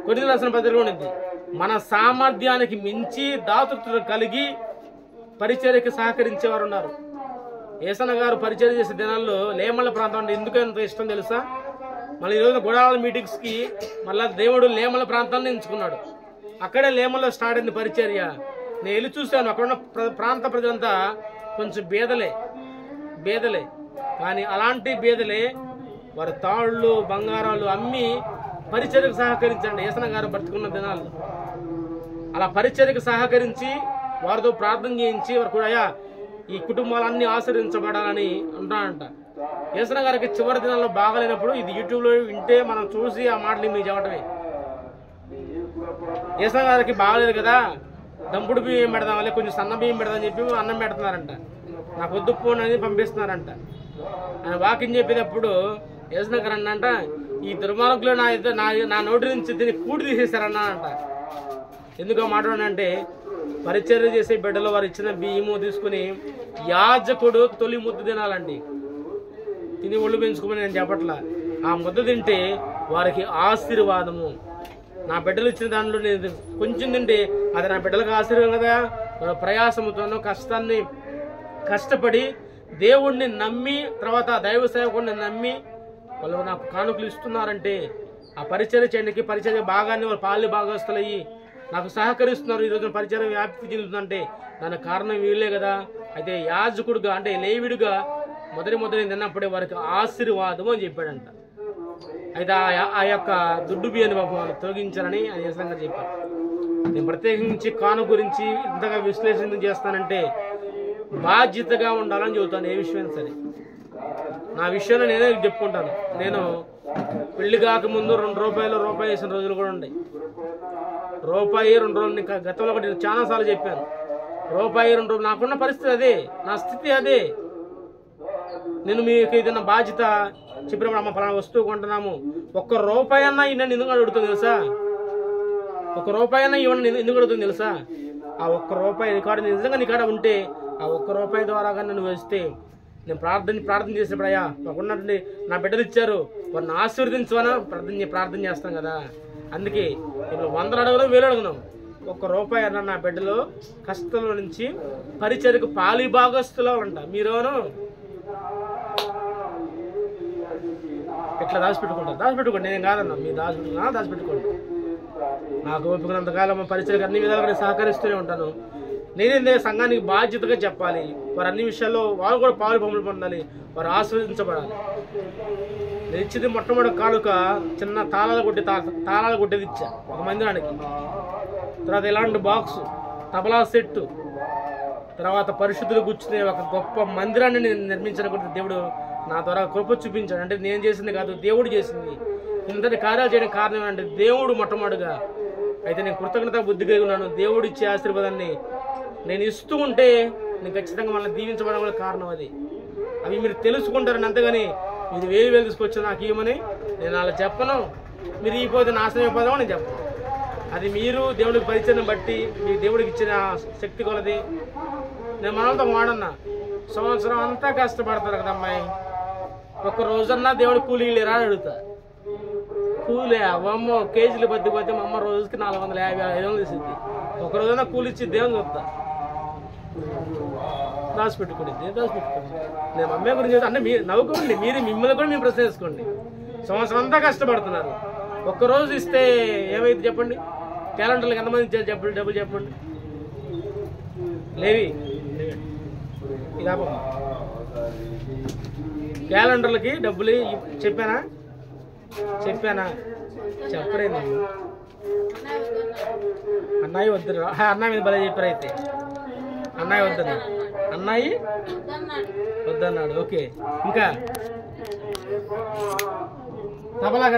కొరింథీయులకు రాసిన పత్రిక ఉండింది. మన సామర్థ్యానికి మించి దాతృత్వం కలిగి పరిచర్యకి సహకరించేవారు ఉన్నారు. యేసన్న గారు పరిచర్య చేసే దినాల్లో లేమల్ల ప్రాంతం అంటే ఎందుకు ఎంత ఇష్టం తెలుసా? మళ్ళీ ఈరోజు గుడాల మీటింగ్స్ కి మళ్ళా దేవుడు లేమల్ల ప్రాంతాన్ని ఎంచుకున్నాడు. అక్కడే లేమల్లో స్టార్ట్ అయింది పరిచర్య. నేను వెళ్ళి చూశాను, అక్కడున్న ప్రాంత ప్రజలంతా కొంచెం బేదలే, కానీ అలాంటి బేదలే వారి తాళ్ళు బంగారాలు అమ్మి పరిచర్యకు సహకరించండి. యేసన్న గారు బ్రతుకున్న దినాల్లో అలా పరిచర్యకు సహకరించి వారితో ప్రార్థన చేయించి వారు కూడా అయ్యా ఈ కుటుంబాలన్నీ ఆశీర్వదించబడాలని అంటానంట. యేసన్న గారికి చివరి దినాల్లో బాగాలేనప్పుడు ఇది యూట్యూబ్లో వింటే మనం చూసి ఆ మాటలు మీకు చెప్పటమే. యేసన్న గారికి బాగాలేదు కదా, దంపుడు బియ్యం పెడదాం, లేదా కొంచెం సన్న బియ్యం పెడదామని చెప్పి అన్నం పెడుతున్నారంట. నాకు వద్దు ఫోన్ అని పంపిస్తున్నారంట. ఆయన వాకింగ్ చెప్పేటప్పుడు యేసన్న గారు అన్నంట, ఈ దుర్మార్గులు నా నోటి నుంచి దీన్ని కూడి తీసేశారన్నా అంట. ఎందుకు మాట్లాడానంటే పరిచర్య చేసే బిడ్డలు వారు ఇచ్చిన బియ్యము తీసుకుని యాజకుడు తొలి ముద్ద తినాలండి. తిని ఒళ్ళు పెంచుకోమని నేను చెప్పట్లా. ఆ ముద్ద తింటే వారికి ఆశీర్వాదము. నా బిడ్డలు ఇచ్చిన దాంట్లో నేను కొంచెం తింటే అది నా బిడ్డలకు ఆశీర్వాదం కదా. ప్రయాసముతోనూ కష్టపడి దేవుణ్ణి నమ్మి తర్వాత దైవ సేవకుడిని నమ్మి వాళ్ళు నాకు కానుకలు ఇస్తున్నారంటే ఆ పరిచర్య చేయడానికి పరిచర్య బాగానే వాళ్ళు పాలు భాగస్తులయ్యి నాకు సహకరిస్తున్నారు. ఈ రోజున పరిచర్య వ్యాప్తి చెందుతుందంటే దానికి కారణం వీళ్ళే కదా. అయితే యాజకుడుగా అంటే లేవిడుగా మొదటి తిన్నప్పుడే వారికి ఆశీర్వాదం అని చెప్పాడంట. అయితే ఆ యొక్క దుడ్డు బియ్యాన్ని వాళ్ళు తొలగించారని ఆయన యేసన్న గారు చెప్పారు. నేను ప్రత్యేకించి కాను గురించి ఇంతగా విశ్లేషణ చేస్తానంటే బాధ్యతగా ఉండాలని చెబుతాను. ఏ విషయమైనా సరే నా విషయంలో నేనే చెప్పుకుంటాను. నేను పెళ్లి కాకముందు రూపాయి వేసిన రోజులు కూడా ఉన్నాయి. రూపాయి 2 రోజులు గతంలో కూడా నేను చాలాసార్లు చెప్పాను. రూపాయి 2 రోజులు నాకున్న పరిస్థితి అదే, నా స్థితి అదే. నేను మీకు ఏదైనా బాధ్యత చెప్పినప్పుడు అమ్మ పలానా వస్తువు కొంటున్నాము, 1 రూపాయి అన్నా ఇవ్వండి ఎందుకు అడుగుతుంది తెలుసా? 1 రూపాయి అన్నా ఇవ్వండి ఎందుకు అడుగుతుంది తెలుసా? ఆ 1 రూపాయి నీ కాడ నిజంగా నీ కాడ ఉంటే ఆ 1 రూపాయి ద్వారా కానీ నువ్వు వేస్తే నేను ప్రార్థన చేసినప్పుడు అయ్యా మాకున్నటువంటి నా బిడ్డలు ఇచ్చారు వారిని ఆశీర్వదించవనా ప్రార్థన చేస్తాం కదా. అందుకే ఇప్పుడు 100 అడుగులు 1000 అడుగున్నాం. 1 రూపాయి అన్న నా బిడ్డలు కష్టంలో నుంచి పరిచర్యకు పాలి భాగస్తులు అంట. మీరేమో ఇట్లా దాచిపెట్టుకోండి. నేను కాదన్నా, మీరు దాచిపెట్టుకోండి. నాకు ఓపికనంతకాలం పరిచర్యకు అన్ని విధాలుగా సహకరిస్తూనే ఉంటాను. నేనేందే సంఘానికి బాధ్యతగా చెప్పాలి. వారు అన్ని విషయాల్లో వాళ్ళు కూడా పాలు బొమ్మలు పొందాలి, వారు ఆస్వాదించబడాలి. నేను ఇచ్చింది మొట్టమొదటి కానుక చిన్న తాళాలు కొట్టేది ఇచ్చా ఒక మందిరానికి. తర్వాత ఇలాంటి బాక్సు, తబలా సెట్టు, తర్వాత పరిశుద్ధులు కూర్చునే ఒక గొప్ప మందిరాన్ని నేను నిర్మించిన దేవుడు నా ద్వారా కృప చూపించాడు. అంటే నేను చేసింది కాదు, దేవుడు చేసింది. ఇంతటి కార్యాలు చేయడానికి కారణం అంటే దేవుడు మొట్టమొదటిగా. అయితే నేను కృతజ్ఞత బుద్ధి కలిగి ఉన్నాను. దేవుడు ఇచ్చే ఆశీర్వాదాన్ని నేను ఇస్తూ ఉంటే నేను ఖచ్చితంగా మనల్ని దీవించబడడం కూడా కారణం అది. అవి మీరు తెలుసుకుంటారని. అంతేగాని ఇది 1000 తీసుకొచ్చి నాకు ఇవ్వమని నేను అలా చెప్పను. మీరు ఇవ్వకపోతే నాశనం అయిపోదామో నేను చెప్పను. అది మీరు దేవుడికి పరిచయం బట్టి మీ దేవుడికి ఇచ్చిన శక్తి కొలది. నేను మనతో వాడన్నా, సంవత్సరం అంతా కష్టపడతారు కదా అమ్మాయి, ఒక్క రోజన్నా దేవుడు కూలీ లేరా అని అడుగుతా. కూలీ అవ్వమ్మ కేజీలు బద్దిపోతే మా అమ్మ రోజుకి 450, 500 తీసిద్ది. ఒక రోజన్నా కూలి ఇచ్చి దేవుని చూస్తా. దాచిపెట్టుకోండి. నేను అమ్మాయి గురించి చెప్తా అంటే మీరు నవ్వుకోండి, మిమ్మల్ని కూడా మీరు ప్రశ్న చేసుకోండి. సంవత్సరం అంతా కష్టపడుతున్నారు, ఒక్కరోజు ఇస్తే ఏమైంది చెప్పండి? క్యాలెండర్లకు ఎంతమంది ఇచ్చారు డబ్బులు చెప్పండి. లేవి క్యాలెండర్లకి డబ్బులు చెప్పానా చెప్పలేదు. అన్నయ్య వద్దు, అన్నయ్య మీద భలే చెప్పారు. అయితే అన్నయ్య వద్దన్నాడు, అన్నయ్య వద్దన్నాడు. ఓకే, ఇంకా తబలా